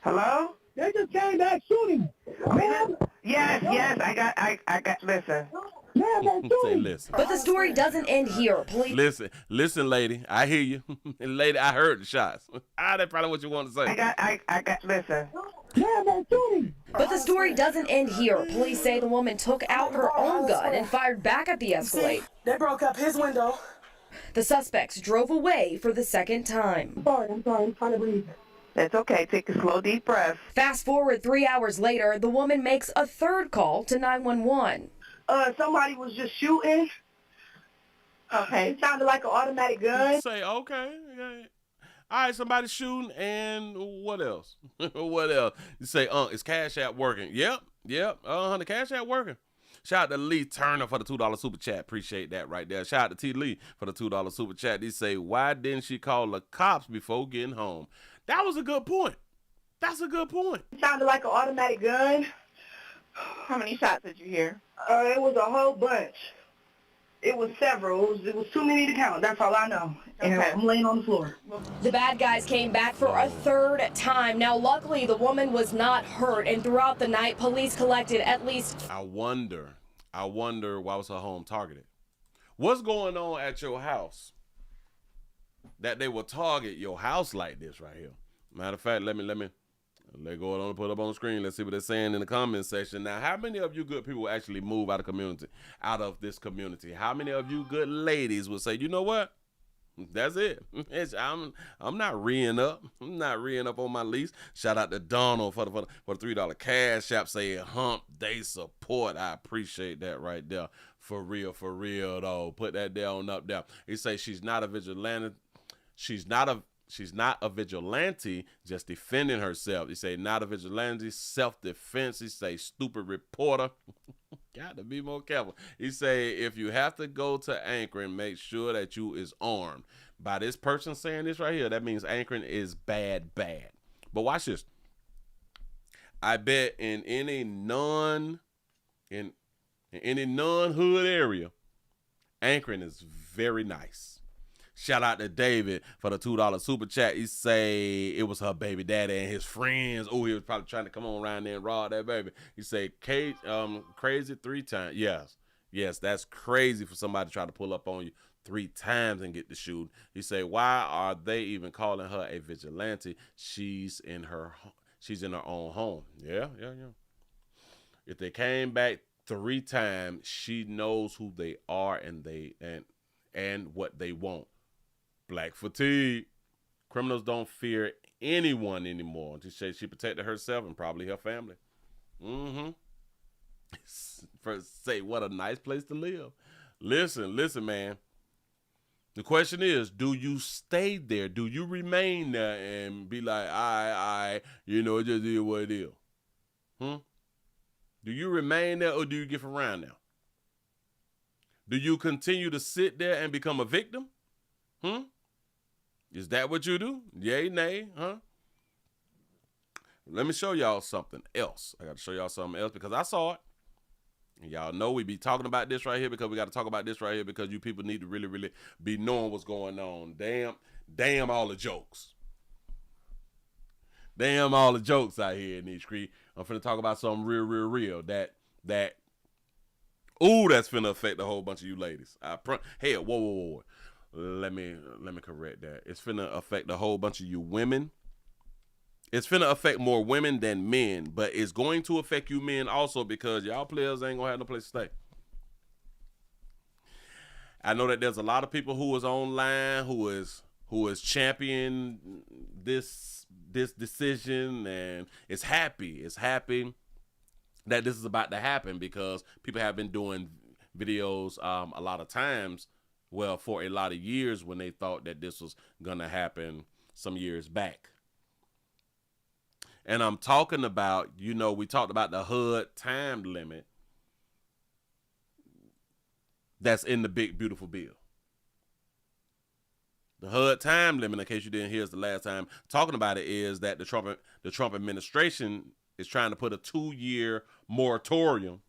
Hello? They just came back shooting. Ma'am? Yes, I got, listen. Say listen. But the story doesn't end here. Police. Listen, lady. I hear you. Lady, I heard the shots. That's probably what you want to say. I got, listen. But the story doesn't end here. Police say the woman took out her own gun and fired back at the Escalade. They broke up his window. The suspects drove away for the second time. I'm sorry, I'm trying to breathe. It's okay. Take a slow, deep breath. Fast forward 3 hours later, the woman makes a third call to 911. Somebody was just shooting. Okay. It sounded like an automatic gun. Say, okay. All right, somebody shooting, and what else? What else? You say, is Cash App working? Yep. The Cash App working. Shout out to Lee Turner for the $2 super chat. Appreciate that right there. Shout out to T. Lee for the $2 super chat. They say, why didn't she call the cops before getting home? That was a good point. That's a good point. It sounded like an automatic gun. How many shots did you hear? It was a whole bunch. It was several. It was too many to count. That's all I know. And I'm laying on the floor. The bad guys came back for a third time. Now, luckily, the woman was not hurt, and throughout the night, police collected at least... I wonder why was her home targeted? What's going on at your house that they will target your house like this right here? Matter of fact, let go on and put up on the screen. Let's see what they're saying in the comment section. Now, how many of you good people actually move out of this community? How many of you good ladies would say, you know what? That's it. I'm not re-ing up. I'm not re-ing up on my lease. Shout out to Donald for the $3 cash app saying hump day support. I appreciate that right there. For real though. Put that down up there. He say she's not a vigilante. She's not a vigilante, just defending herself. He say not a vigilante, self-defense. He say stupid reporter. Got to be more careful. He say if you have to go to Akron, make sure that you is armed. By this person saying this right here, that means Akron is bad. But watch this. I bet in any non-hood area, Akron is very nice. Shout out to David for the $2 super chat. He say it was her baby daddy and his friends. Oh, he was probably trying to come on around there and rob that baby. He say crazy 3 times. Yes, that's crazy for somebody to try to pull up on you 3 times and get the shooting. He say, why are they even calling her a vigilante? She's in her own home. Yeah. If they came back 3 times, she knows who they are and what they want. Black fatigue. Criminals don't fear anyone anymore. She said she protected herself and probably her family. Say, what a nice place to live. Listen, man. The question is, do you stay there? Do you remain there and be like, it just is what it is? Do you remain there or do you get around now? Do you continue to sit there and become a victim? Is that what you do? Yay, nay, huh? Let me show y'all something else. I got to show y'all something else because I saw it. And y'all know we be talking about this right here because we got to talk about this right here because you people need to really, really be knowing what's going on. Damn all the jokes. Damn all the jokes out here in these streets. I'm finna talk about something real that that's finna affect a whole bunch of you ladies. Hey, whoa. Let me correct that. It's finna affect a whole bunch of you women It's finna affect more women than men, but it's going to affect you men also because y'all players ain't gonna have no place to stay. I know that there's a lot of people who is online who is championing this decision, and it's happy that this is about to happen because people have been doing videos a lot of times, well, for a lot of years when they thought that this was gonna happen some years back. And I'm talking about, you know, we talked about the HUD time limit that's in the big, beautiful bill. The HUD time limit, in case you didn't hear us the last time talking about it, is that the Trump administration is trying to put a 2-year moratorium,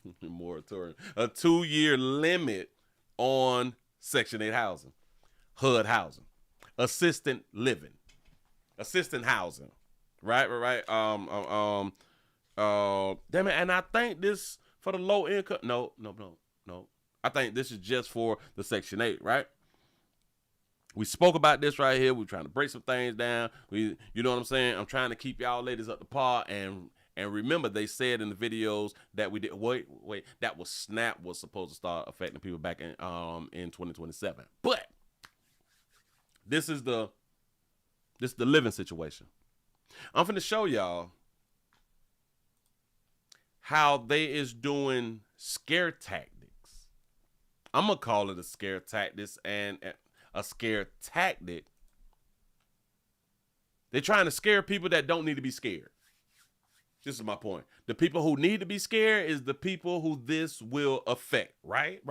a 2-year limit on Section 8 housing, HUD housing, assistant housing. Right. Damn it. And I think this for the low income. No. I think this is just for the Section 8, right? We spoke about this right here. We're trying to break some things down. You know what I'm saying? I'm trying to keep y'all ladies up to par. And remember, they said in the videos that we did. Wait. That was SNAP was supposed to start affecting people back in 2027. But this is the living situation. I'm finna show y'all how they is doing scare tactics. I'm gonna call it a scare tactics and a scare tactic. They're trying to scare people that don't need to be scared. This is my point. The people who need to be scared is the people who this will affect. Right.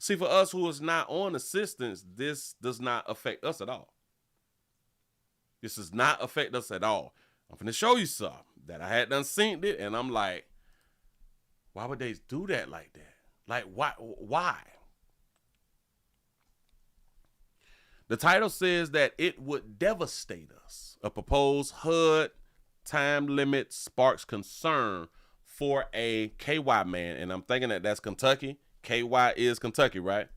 See, for us who is not on assistance, this does not affect us at all. This does not affect us at all. I'm going to show you something that I had done seen it, and I'm like, why would they do that like that? Like, why? The title says that it would devastate us. A proposed HUD time limit sparks concern for a KY man, and I'm thinking that that's Kentucky. KY is Kentucky, right?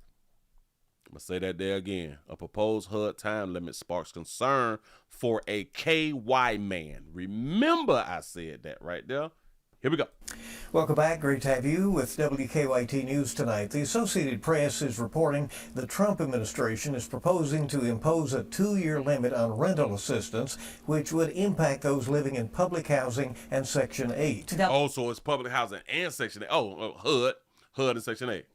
I'm going to say that there again. A proposed HUD time limit sparks concern for a KY man. Remember I said that right there. Here we go. Welcome back. Great to have you with WKYT News tonight. The Associated Press is reporting the Trump administration is proposing to impose a 2-year limit on rental assistance, which would impact those living in public housing and Section 8. So it's public housing and Section 8. HUD and Section 8.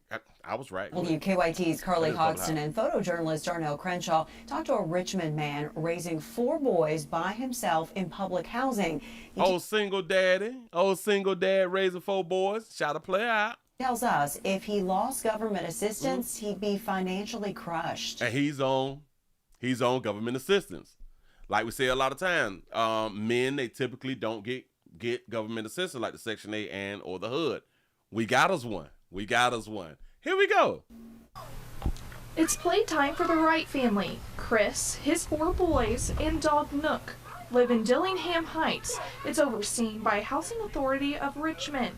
I was right. WKYT's Carly Hodgson and photojournalist Darnell Crenshaw talked to a Richmond man raising 4 boys by himself in public housing. Single dad raising 4 boys. Shout to play out. Tells us if he lost government assistance, he'd be financially crushed. And he's on government assistance. Like we say a lot of times, men, they typically don't get government assistance like the Section 8 and or the HUD. We got us one. Here we go. It's playtime for the Wright family. Chris, his 4 boys, and dog Nook live in Dillingham Heights. It's overseen by Housing Authority of Richmond.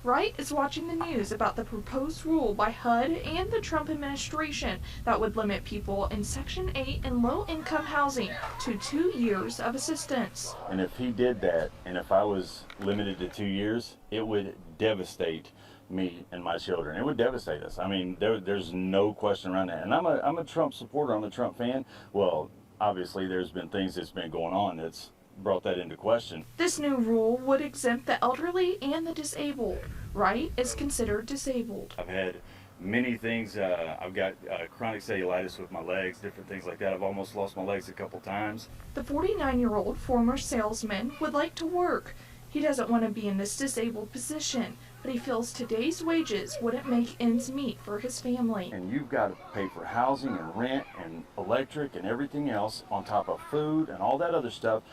Wright is watching the news about the proposed rule by HUD and the Trump administration that would limit people in Section 8 and low-income housing to 2 years of assistance. And if he did that, and if I was limited to 2 years, it would devastate me and my children. It would devastate us. I mean, there's no question around that. And I'm a Trump supporter. I'm a Trump fan. Well, obviously, there's been things that's been going on that's brought that into question. This new rule would exempt the elderly and the disabled. Wright is considered disabled. I've had many things. I've got chronic cellulitis with my legs, different things like that. I've almost lost my legs a couple times. The 49-year-old former salesman would like to work. He doesn't want to be in this disabled position, but he feels today's wages wouldn't make ends meet for his family. And you've got to pay for housing and rent and electric and everything else on top of food and all that other stuff.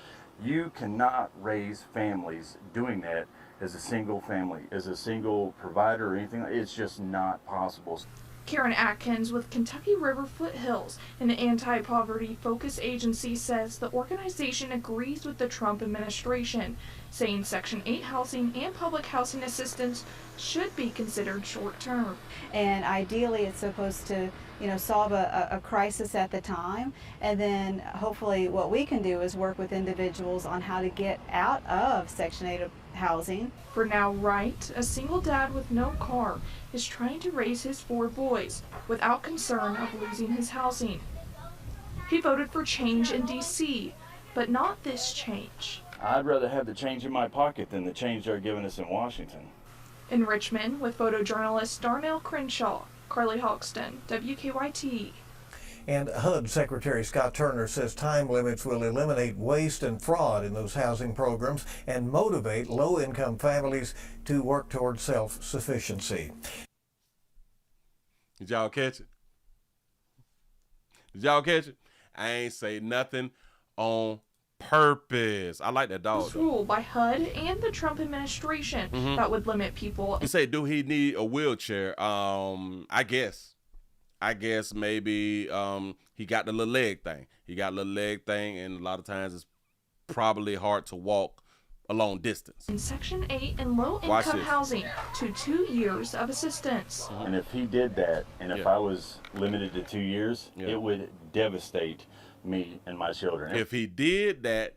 You cannot raise families doing that as a single family, as a single provider or anything. It's just not possible. Karen Atkins with Kentucky River Foothills, an anti-poverty focus agency, says the organization agrees with the Trump administration. saying Section 8 housing and public housing assistance should be considered short-term. And ideally it's supposed to, solve a crisis at the time, and then hopefully what we can do is work with individuals on how to get out of Section 8 housing. For now, Wright, a single dad with no car, is trying to raise his 4 boys without concern of losing his housing. He voted for change in D.C., but not this change. I'd rather have the change in my pocket than the change they're giving us in Washington. In Richmond, with photojournalist Darnell Crenshaw, Carly Hoxton, WKYT. And HUD Secretary Scott Turner says time limits will eliminate waste and fraud in those housing programs and motivate low-income families to work toward self-sufficiency. Did y'all catch it? Did y'all catch it? I ain't say nothing on purpose. I like that dog. This rule by HUD and the Trump administration that would limit people. You say, do he need a wheelchair? I guess maybe he got the little leg thing. And a lot of times it's probably hard to walk a long distance. In Section 8 and low-income housing to 2 years of assistance. And if he did that, and if I was limited to 2 years, it would devastate me and my children. If he did that,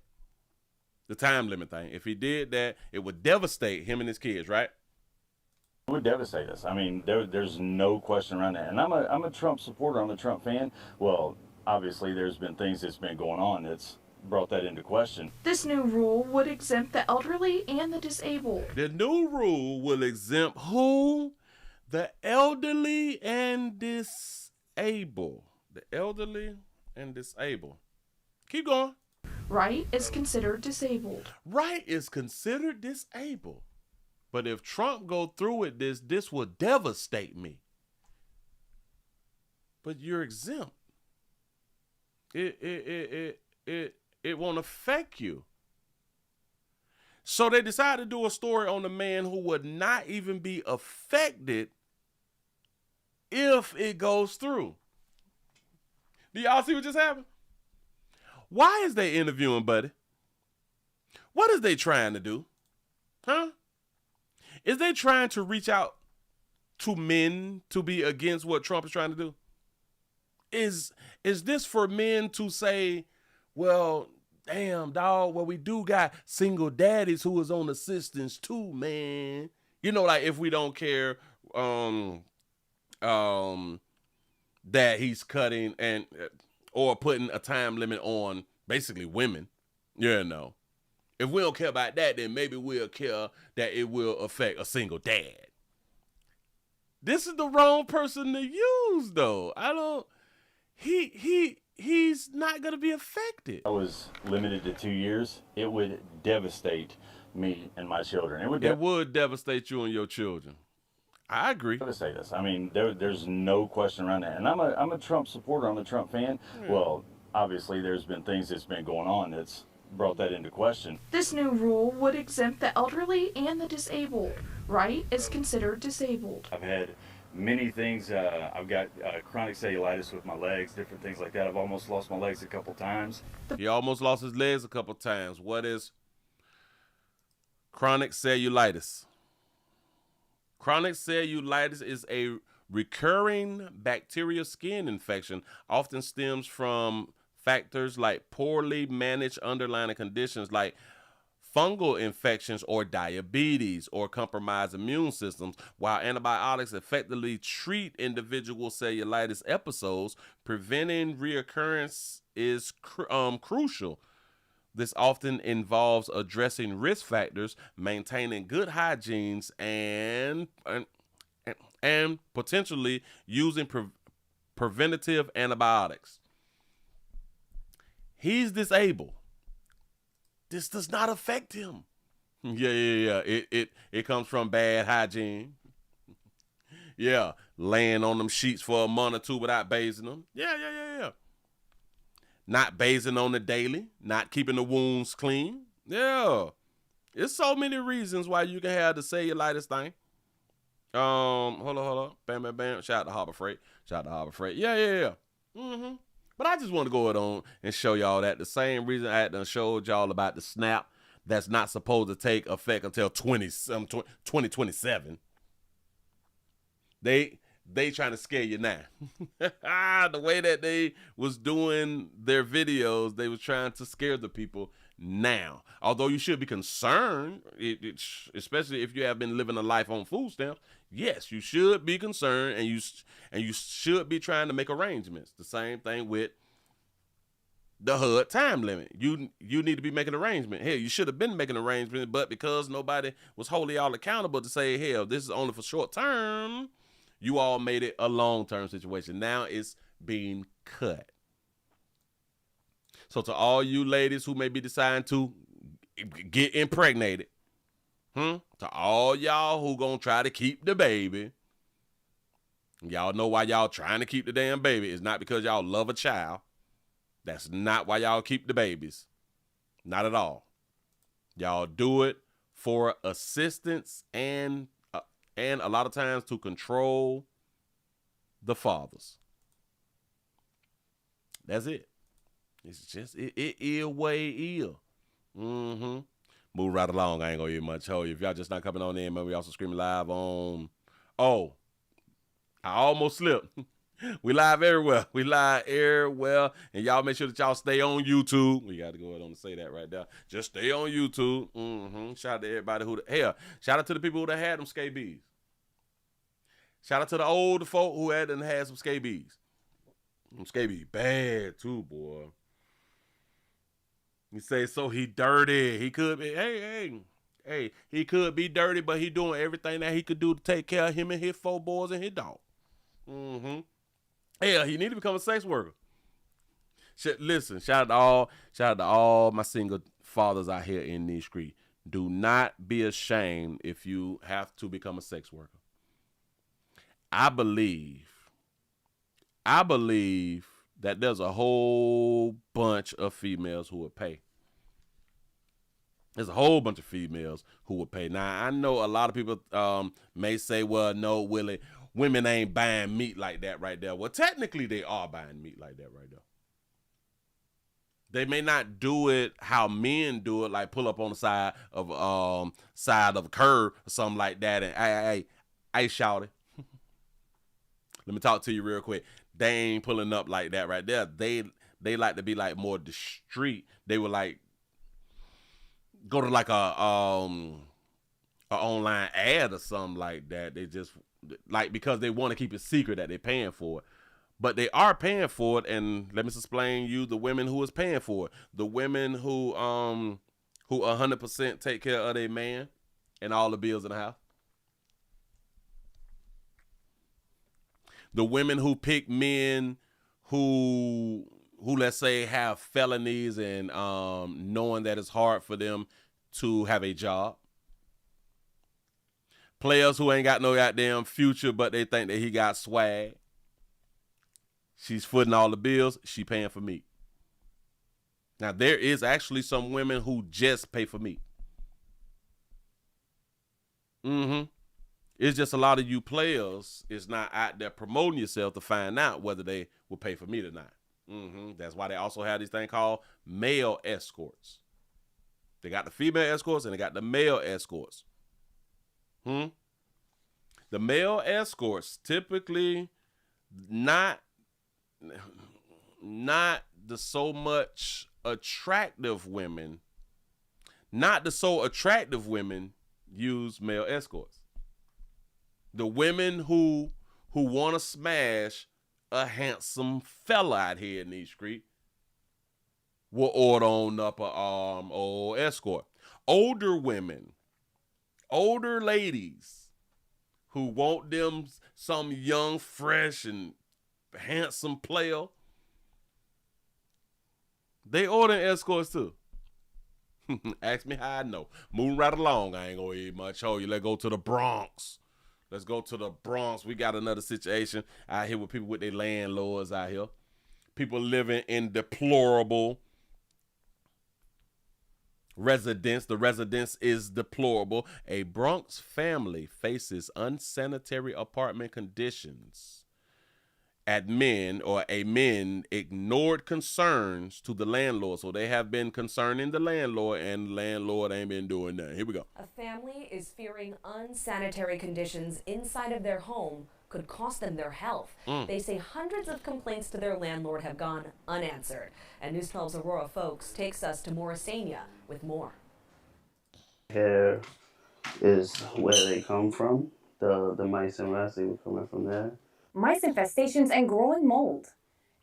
the time limit thing, if he did that, it would devastate him and his kids, right? It would devastate us. I mean, there's no question around that. And I'm a Trump supporter. I'm a Trump fan. Well, obviously, there's been things that's been going on that's brought that into question. This new rule would exempt the elderly and the disabled. The new rule will exempt who? The elderly and disabled. The elderly and disabled. Keep going. Wright is considered disabled. Wright is considered disabled. But if Trump go through with this will devastate me. But you're exempt. It won't affect you. So they decided to do a story on a man who would not even be affected if it goes through. Do y'all see what just happened? Why is they interviewing Buddy? What is they trying to do? Huh? Is they trying to reach out to men to be against what Trump is trying to do? Is this for men to say, well, damn, dog, well, we do got single daddies who is on assistance too, man. Like if we don't care that he's cutting or putting a time limit on basically women, If we don't care about that, then maybe we'll care that it will affect a single dad. This is the wrong person to use, though. He's not going to be affected. If I was limited to 2 years, it would devastate me and my children. It would devastate you and your children. I agree. Devastate us. I mean, there's no question around that. And I'm a Trump supporter. I'm a Trump fan. Yeah. Well, obviously, there's been things that's been going on that's brought that into question. This new rule would exempt the elderly and the disabled. Wright is considered disabled. I've had many things. I've got chronic cellulitis with my legs, different things like that. I've almost lost my legs a couple times. He almost lost his legs a couple times. What is chronic cellulitis? Chronic cellulitis is a recurring bacterial skin infection, often stems from factors like poorly managed underlying conditions like fungal infections or diabetes or compromised immune systems. While antibiotics effectively treat individual cellulitis episodes, preventing reoccurrence is crucial. This often involves addressing risk factors, maintaining good hygiene, and potentially using preventative antibiotics. He's disabled. This does not affect him. Yeah. It comes from bad hygiene. Yeah, laying on them sheets for a month or two without bathing them. Yeah. Not bathing on the daily, not keeping the wounds clean. Yeah. There's so many reasons why you can have the cellulitis thing. Hold on. Bam. Shout out to Harbor Freight. Yeah. But I just want to go on and show y'all that the same reason I had done showed y'all about the SNAP, that's not supposed to take effect until 2027. They trying to scare you now. The way that they was doing their videos, they was trying to scare the people now. Although you should be concerned, especially if you have been living a life on food stamps. Yes, you should be concerned, and you should be trying to make arrangements. The same thing with the HUD time limit. You need to be making arrangements. Hell, you should have been making arrangements, but because nobody was holding y'all accountable to say, hell, this is only for short term, you all made it a long-term situation. Now it's being cut. So to all you ladies who may be deciding to get impregnated, to all y'all who gonna try to keep the baby, y'all know why y'all trying to keep the damn baby. It's not because y'all love a child. That's not why y'all keep the babies. Not at all. Y'all do it for assistance and a lot of times to control the fathers. That's it. It's just, it is way ill. Move right along. I ain't gonna hear much. Oh, if y'all just not coming on in, man, we also streaming live on, I almost slipped. We live everywhere. We live everywhere. And y'all make sure that y'all stay on YouTube. We got to go ahead on and say that right there. Just stay on YouTube. Shout out to everybody shout out to the people who had them scabies. Shout out to the old folk who had some scabies. Them scabies bad too, boy. You say, so he dirty. He could be, hey, he could be dirty, but he doing everything that he could do to take care of him and his 4 boys and his dog. Hell, he need to become a sex worker. Listen, shout out to all my single fathers out here in these streets. Do not be ashamed if you have to become a sex worker. I believe that there's a whole bunch of females who would pay. There's a whole bunch of females who would pay. Now, I know a lot of people may say, well, no, Willie, women ain't buying meat like that right there. Well, technically, they are buying meat like that right there. They may not do it how men do it, like pull up on the side of a curb or something like that. And hey, shouty, let me talk to you real quick. They ain't pulling up like that right there. They like to be like more discreet. They would like go to like a online ad or something like that. They just like, because they want to keep it secret that they're paying for it. But they are paying for it, and let me explain you the women who is paying for it. The women who 100% take care of their man and all the bills in the house. The women who pick men who let's say have felonies and knowing that it's hard for them to have a job. Players who ain't got no goddamn future, but they think that he got swag. She's footing all the bills. She paying for meat. Now, there is actually some women who just pay for meat. It's just a lot of you players is not out there promoting yourself to find out whether they will pay for meat or not. That's why they also have this thing called male escorts. They got the female escorts and they got the male escorts. The male escorts typically not the so much attractive women. Not the so attractive women use male escorts. The women who want to smash a handsome fella out here in these streets will order on up a old escort. Older women, older ladies who want them some young, fresh, and handsome player, they order escorts too. Ask me how I know. Moving right along, I ain't gonna eat much. Oh, let's go to the Bronx. Let's go to the Bronx. We got another situation out here with people with their landlords out here. People living in deplorable residence. The residence is deplorable. A Bronx family faces unsanitary apartment conditions men ignored concerns to the landlord. So they have been concerning the landlord, and the landlord ain't been doing nothing. Here we go. A family is fearing unsanitary conditions inside of their home could cost them their health. They say hundreds of complaints to their landlord have gone unanswered. And News 12's Aurora Folks takes us to Morrisania with more. Here is where they come from. The mice and rats, they were coming from there. Mice infestations and growing mold.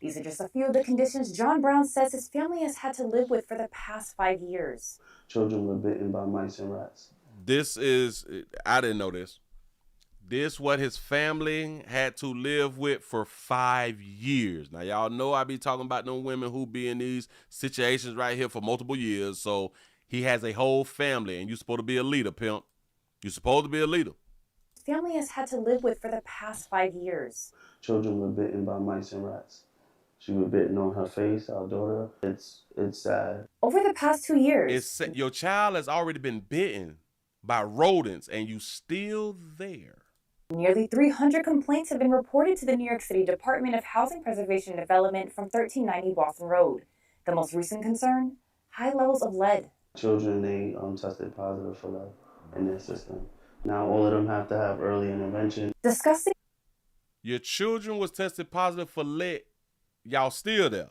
These are just a few of the conditions John Brown says his family has had to live with for the past 5 years. Children were bitten by mice and rats. I didn't know this. This what his family had to live with for 5 years. Now, y'all know I be talking about them women who be in these situations right here for multiple years. So he has a whole family, and you're supposed to be a leader, pimp. You're supposed to be a leader. Family has had to live with for the past 5 years. Children were bitten by mice and rats. She was bitten on her face, our daughter. It's sad. Over the past 2 years. Your child has already been bitten by rodents, and you still there. Nearly 300 complaints have been reported to the New York City Department of Housing Preservation and Development from 1390 Boston Road. The most recent concern? High levels of lead. Children, they tested positive for lead in their system. Now all of them have to have early intervention. Disgusting. Your children was tested positive for lead. Y'all still there.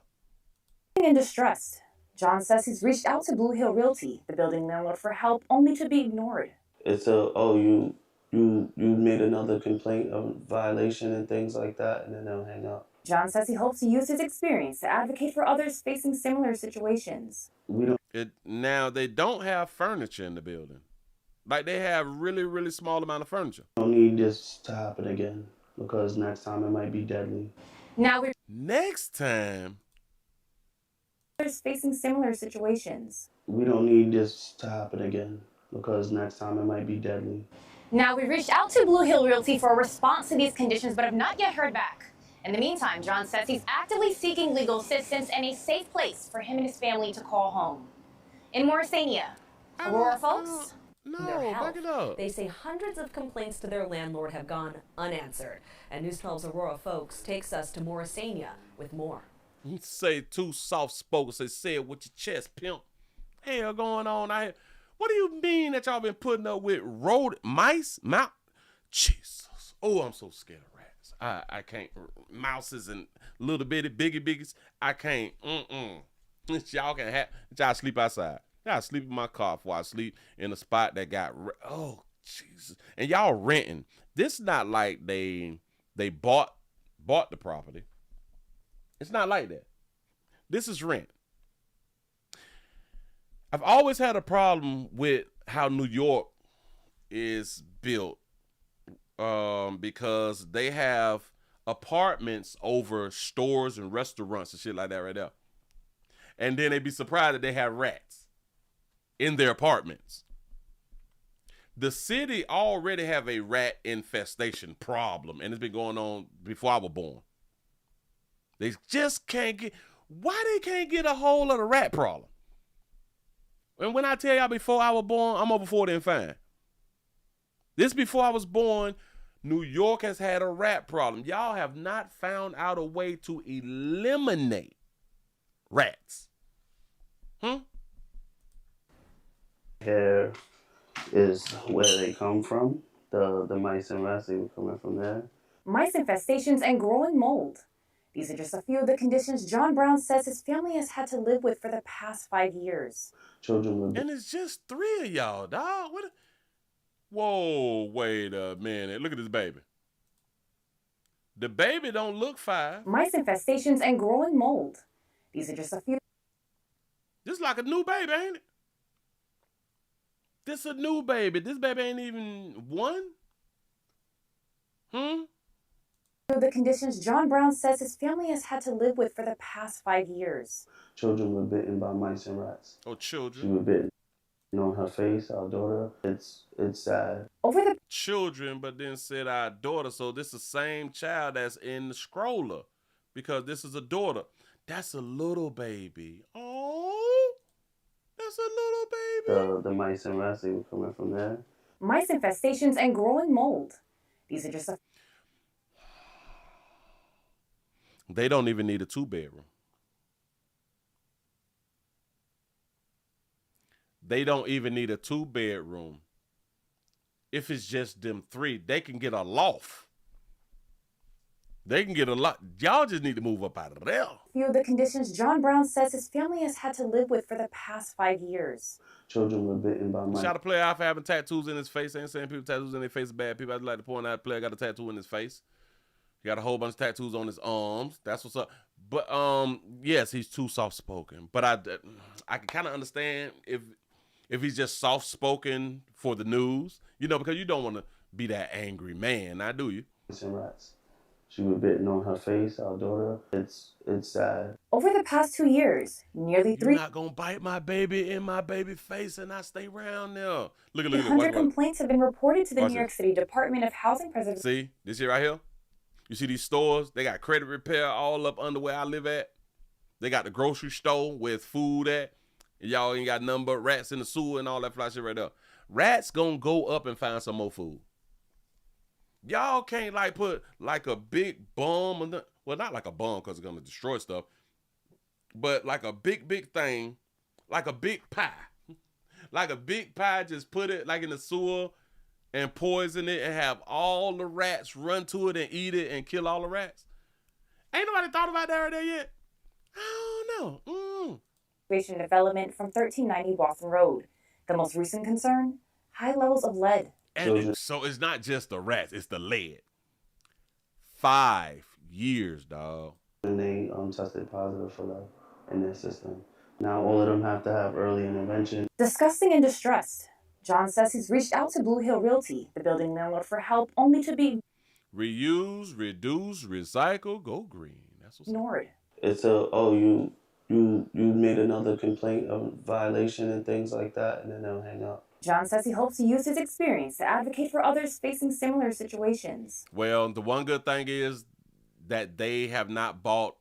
And distressed. John says he's reached out to Blue Hill Realty, the building landlord, for help, only to be ignored. It's you made another complaint of violation and things like that, and then they'll hang up. John says he hopes to use his experience to advocate for others facing similar situations. Now they don't have furniture in the building. Like they have really, really small amount of furniture. We don't need this to happen again, because next time it might be deadly. Next time. Others facing similar situations. We don't need this to happen again, because next time it might be deadly. Now, we reached out to Blue Hill Realty for a response to these conditions, but have not yet heard back. In the meantime, John says he's actively seeking legal assistance and a safe place for him and his family to call home. In Morrisania, Aurora Folks, back it up. They say hundreds of complaints to their landlord have gone unanswered. And News 12's Aurora Folks takes us to Morrisania with more. You say too soft-spoken, say it with your chest, pimp. Hell going on out here. What do you mean that y'all been putting up with mice? Jesus. Oh, I'm so scared of rats. I can't. Mouses and little bitty biggies. I can't. Y'all can have. Y'all sleep outside. Y'all sleep in my car before I sleep in a spot that got. Oh, Jesus. And y'all renting. This not like they bought the property. It's not like that. This is rent. I've always had a problem with how New York is built because they have apartments over stores and restaurants and shit like that right there. And then they be surprised that they have rats in their apartments. The city already have a rat infestation problem, and it's been going on before I was born. They just can't get, why they can't get a hold of the rat problem? And when I tell y'all before I was born, I'm over 40 and fine. This before I was born, New York has had a rat problem. Y'all have not found out a way to eliminate rats. Here is where they come from. The mice and rats, they were coming from there. Mice infestations and growing mold. These are just a few of the conditions John Brown says his family has had to live with for the past 5 years. Children were... And it's just 3 of y'all, dog. Whoa, wait a minute. Look at this baby. The baby don't look 5. Mice infestations and growing mold. These are just a few. Just like a new baby, ain't it? This a new baby. This baby ain't even 1. The conditions John Brown says his family has had to live with for the past 5 years. Children were bitten by mice and rats. Oh, children. She was bitten on her face, our daughter. It's sad. Over the children, but then said our daughter. So this is the same child that's in the stroller because this is a daughter. That's a little baby. Oh, that's a little baby. The mice and rats, they were coming from there. Mice infestations and growing mold. These are just a... They don't even need a 2-bedroom. They don't even need a 2-bedroom. If it's just them 3, they can get a loft. They can get a lot. Y'all just need to move up out of there. Few of the conditions John Brown says his family has had to live with for the past 5 years. Children were bitten by mice. Shout a player out for having tattoos in his face. I ain't saying people tattoos in their face are bad. People, I'd like to point out a player got a tattoo in his face. He got a whole bunch of tattoos on his arms. That's what's up. But yes, he's too soft spoken. But I can kind of understand if he's just soft spoken for the news, you know, because you don't want to be that angry man. Now, do you? And rats. She was bitten on her face, our daughter. It's sad. Over the past 2 years, nearly You're not going to bite my baby in my baby face and I stay around there. Look. 300 complaints have been reported to the Watch New York this. City Department of Housing Preservation. See, this here right here? You see these stores? They got credit repair all up under where I live at. They got the grocery store where it's food at. And y'all ain't got nothing but rats in the sewer and all that fly shit right there. Rats gonna go up and find some more food. Y'all can't like put like a big bomb on the, well, not like a bomb because it's gonna destroy stuff, but like a big thing, like a big pie. Like a big pie, just put it like in the sewer and poison it and have all the rats run to it and eat it and kill all the rats. Ain't nobody thought about that right there yet. I don't know. Development from 1390 Boston Road. The most recent concern, high levels of lead. And so it's not just the rats, it's the lead. 5 years, dog. And they tested positive for lead in their system. Now all of them have to have early intervention. Disgusting and distressed. John says he's reached out to Blue Hill Realty, the building landlord, for help, only to be reuse, reduce, recycle, go green. That's what's ignored. It's you made another complaint of violation and things like that, and then they'll hang up. John says he hopes to use his experience to advocate for others facing similar situations. Well, the one good thing is that they have not bought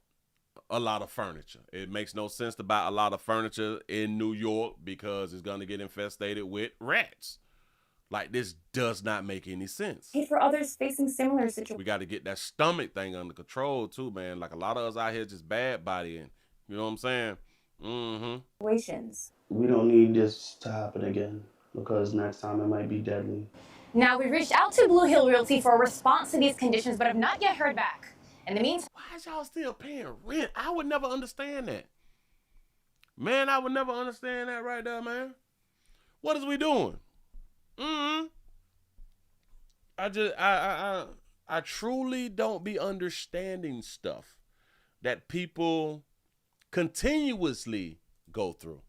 a lot of furniture. It makes no sense to buy a lot of furniture in New York because it's going to get infested with rats. Like, this does not make any sense. For others facing similar situations. We got to get that stomach thing under control too, man. Like, a lot of us out here just bad bodying. You know what I'm saying? Situations. We don't need this to happen again because next time it might be deadly. Now, we reached out to Blue Hill Realty for a response to these conditions, but have not yet heard back. In the meantime, why is y'all still paying rent? I would never understand that. Man, I would never understand that right there, man. What is we doing? I truly don't be understanding stuff that people continuously go through.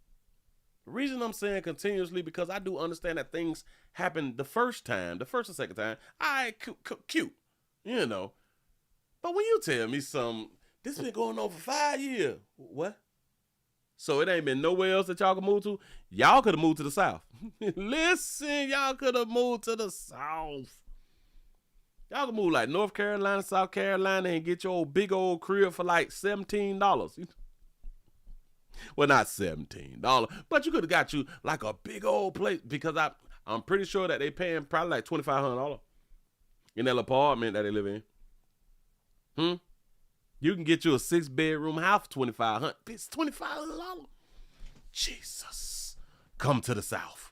The reason I'm saying continuously because I do understand that things happen the first or second time. Cute, you know. But when you tell me this been going on for 5 years. What? So it ain't been nowhere else that y'all can move to? Y'all could have moved to the South. Listen, y'all could have moved to the South. Y'all could move like North Carolina, South Carolina, and get your old big old crib for like $17. Well, not $17, but you could have got you like a big old place because I'm pretty sure that they paying probably like $2,500 in that apartment that they live in. You can get you a 6-bedroom house for $2,500. It's $2,500. Jesus. Come to the South.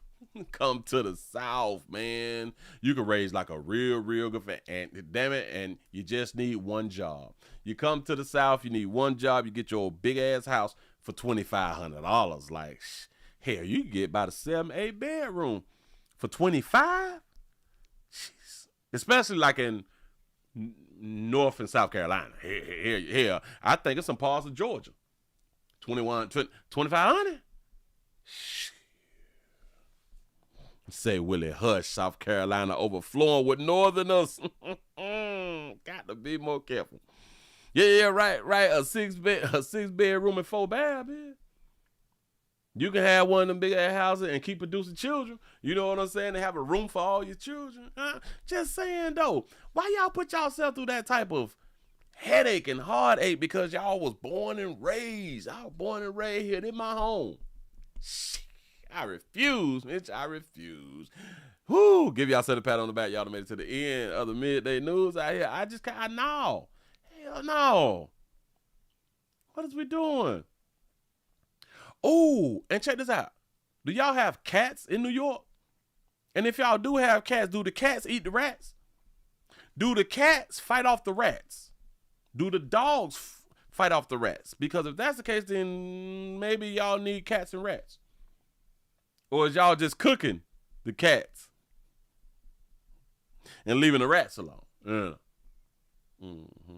Come to the South, man. You can raise like a real good family. And damn it, and you just need one job. You come to the South, you need one job, you get your big ass house for $2,500. Like, hell, you can get about a 7-8 bedroom for $25. Jeez. Especially like in North and South Carolina. Here, I think it's some parts of Georgia. $2,500. Say Willie, hush, South Carolina overflowing with Northerners. Got to be more careful. Yeah, right. A 6-bedroom and 4 baths, man. You can have one of them big ass houses and keep producing children. You know what I'm saying? And have a room for all your children. Just saying though, why y'all put yourself through that type of headache and heartache because y'all was born and raised? I was born and raised here in my home. I refuse, Mitch. I refuse. Whoo! Give y'all a pat on the back. Y'all done made it to the end of the midday news out here. I know. Hell no. What is we doing? Oh, and check this out. Do y'all have cats in New York? And if y'all do have cats, do the cats eat the rats? Do the cats fight off the rats? Do the dogs fight off the rats? Because if that's the case, then maybe y'all need cats and rats. Or is y'all just cooking the cats and leaving the rats alone? Mm-hmm.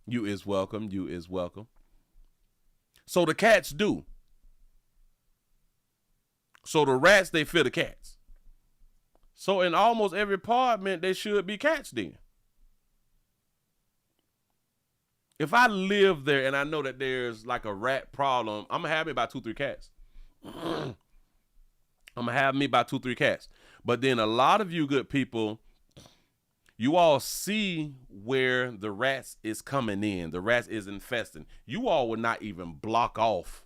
You is welcome. You is welcome. So the cats do. So the rats, they fear the cats. So in almost every apartment, there should be cats then. If I live there and I know that there's like a rat problem, I'm going to have me about 2-3 cats. I'm going to have me about 2-3 cats. But then a lot of you good people, you all see where the rats is coming in. The rats is infesting. You all would not even block off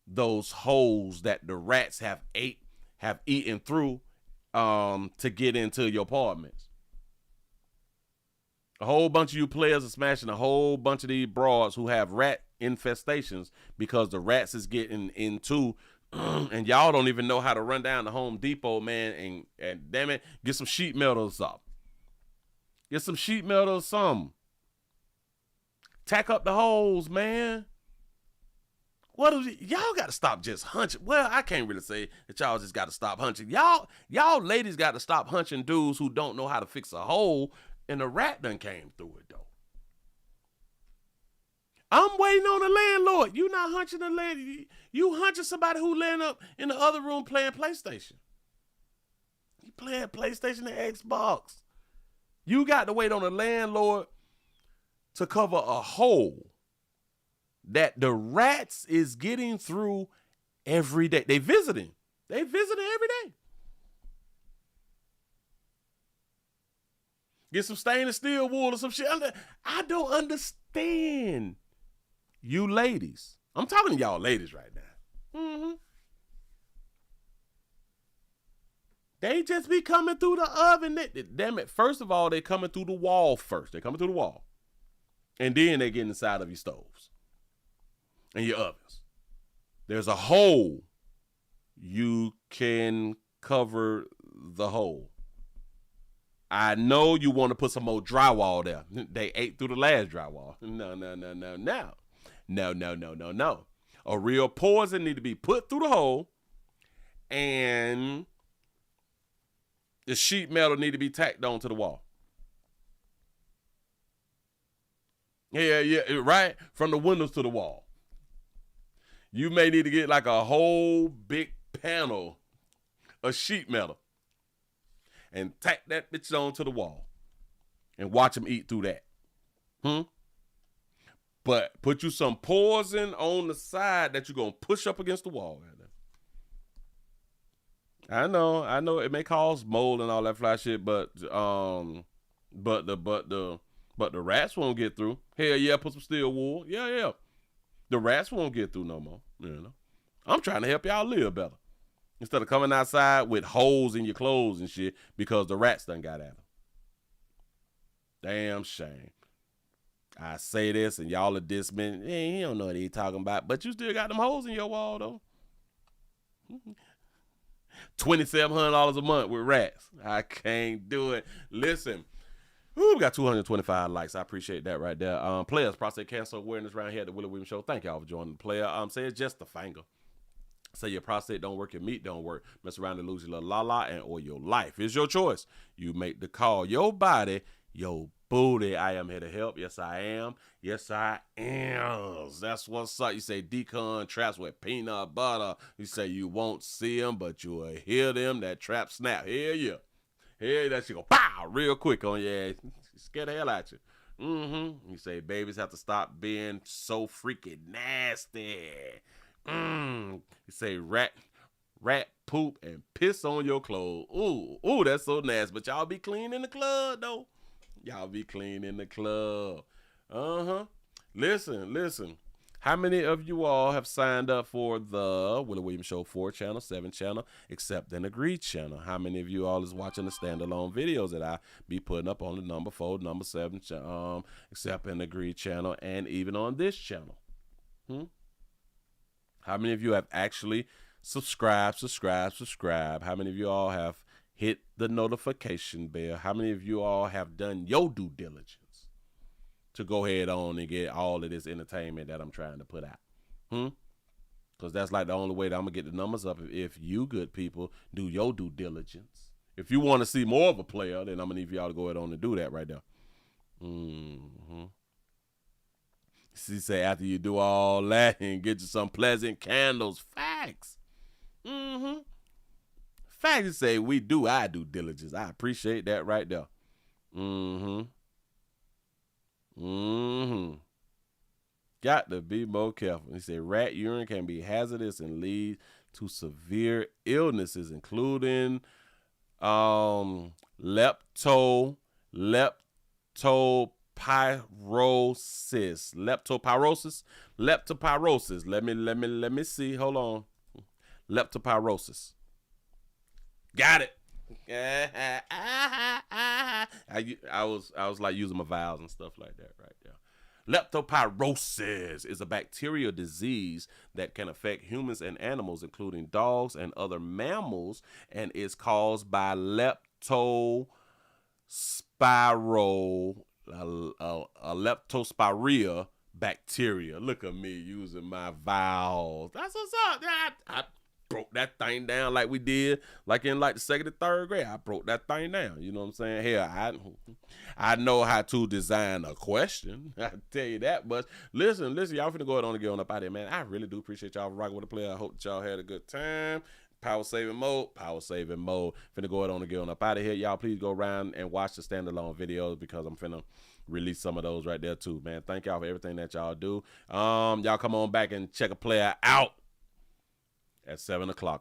those holes that the rats have eaten through to get into your apartments. A whole bunch of you players are smashing a whole bunch of these broads who have rat infestations because the rats is getting into, and y'all don't even know how to run down to Home Depot, man, and damn it, get some sheet metal or something. Get some sheet metal or something. Tack up the holes, man. Y'all got to stop just hunching. Well, I can't really say that y'all just got to stop hunching. Y'all ladies got to stop hunching dudes who don't know how to fix a hole, and the rat done came through it, though. I'm waiting on the landlord. You not hunching the lady. You hunching somebody who laying up in the other room playing PlayStation. You playing PlayStation and Xbox. You got to wait on the landlord to cover a hole that the rats is getting through every day. They visiting every day. Get some stainless steel wool or some shit. I don't understand you ladies. I'm talking to y'all ladies right now. Mm-hmm. They just be coming through the oven. Damn it. First of all, they coming through the wall first. They coming through the wall. And then they get inside of your stoves and your ovens. There's a hole. You can cover the hole. I know you want to put some more drywall there. They ate through the last drywall. No. A real poison need to be put through the hole, and the sheet metal need to be tacked onto the wall. Yeah, right? From the windows to the wall. You may need to get like a whole big panel of sheet metal and tack that bitch onto the wall and watch them eat through that. But put you some poison on the side that you're going to push up against the wall. I know it may cause mold and all that fly shit, but the rats won't get through. Hell yeah, put some steel wool. Yeah. The rats won't get through no more. I'm trying to help y'all live better. Instead of coming outside with holes in your clothes and shit because the rats done got at them. Damn shame. I say this and y'all are dismissing. He don't know what he talking about, but you still got them holes in your wall though. $2,700 a month with rats. I can't do it. Listen. Ooh, we got 225 likes. I appreciate that right there. Players, prostate cancer awareness right here at the Willie Williams Show. Thank y'all for joining the player. Say it's just a finger. Say your prostate don't work, your meat don't work. Mess around and lose your little la-la and or your life. It's your choice. You make the call. Your body, your booty. I am here to help. Yes, I am. Yes, I am. That's what's up. You say decon traps with peanut butter. You say you won't see them, but you will hear them. That trap snap. Hell yeah. Hell, that shit go pow real quick on your ass. Scare the hell out you. You say babies have to stop being so freaking nasty. You say rat poop and piss on your clothes. Ooh, that's so nasty. But y'all be clean in the club though. Y'all be clean in the club. Listen. How many of you all have signed up for the Willie Williams Show 4 channel, 7 channel, Accept and Agree channel? How many of you all is watching the standalone videos that I be putting up on the number 4, number 7, Accept and Agree channel, and even on this channel? How many of you have actually subscribed? How many of you all have hit the notification bell? How many of you all have done your due diligence to go ahead on and get all of this entertainment that I'm trying to put out? Because that's like the only way that I'm going to get the numbers up, if you good people do your due diligence. If you want to see more of a player, then I'm going to need y'all to go ahead on and do that right there. She say after you do all that and get you some pleasant candles. Facts. Facts. You say we do our due diligence. I appreciate that right there. Got to be more careful. He said rat urine can be hazardous and lead to severe illnesses, including leptopyrosis. Let me see. Hold on. Leptopyrosis. Got it. I was like using my vowels and stuff like that right there. Leptopyrosis is a bacterial disease that can affect humans and animals, including dogs and other mammals, and is caused by leptospirea bacteria. Look at me using my vowels. That's what's up. I broke that thing down like we did, like in like the 2nd and 3rd grade. I broke that thing down. You know what I'm saying? Hell, I know how to design a question. I tell you that. But listen, y'all finna go ahead on and get on up out of here, man. I really do appreciate y'all rocking with the player. I hope that y'all had a good time. Power saving mode. Finna go ahead on and get on up out of here. Y'all please go around and watch the standalone videos, because I'm finna release some of those right there too, man. Thank y'all for everything that y'all do. Y'all come on back and check a player out at 7 o'clock.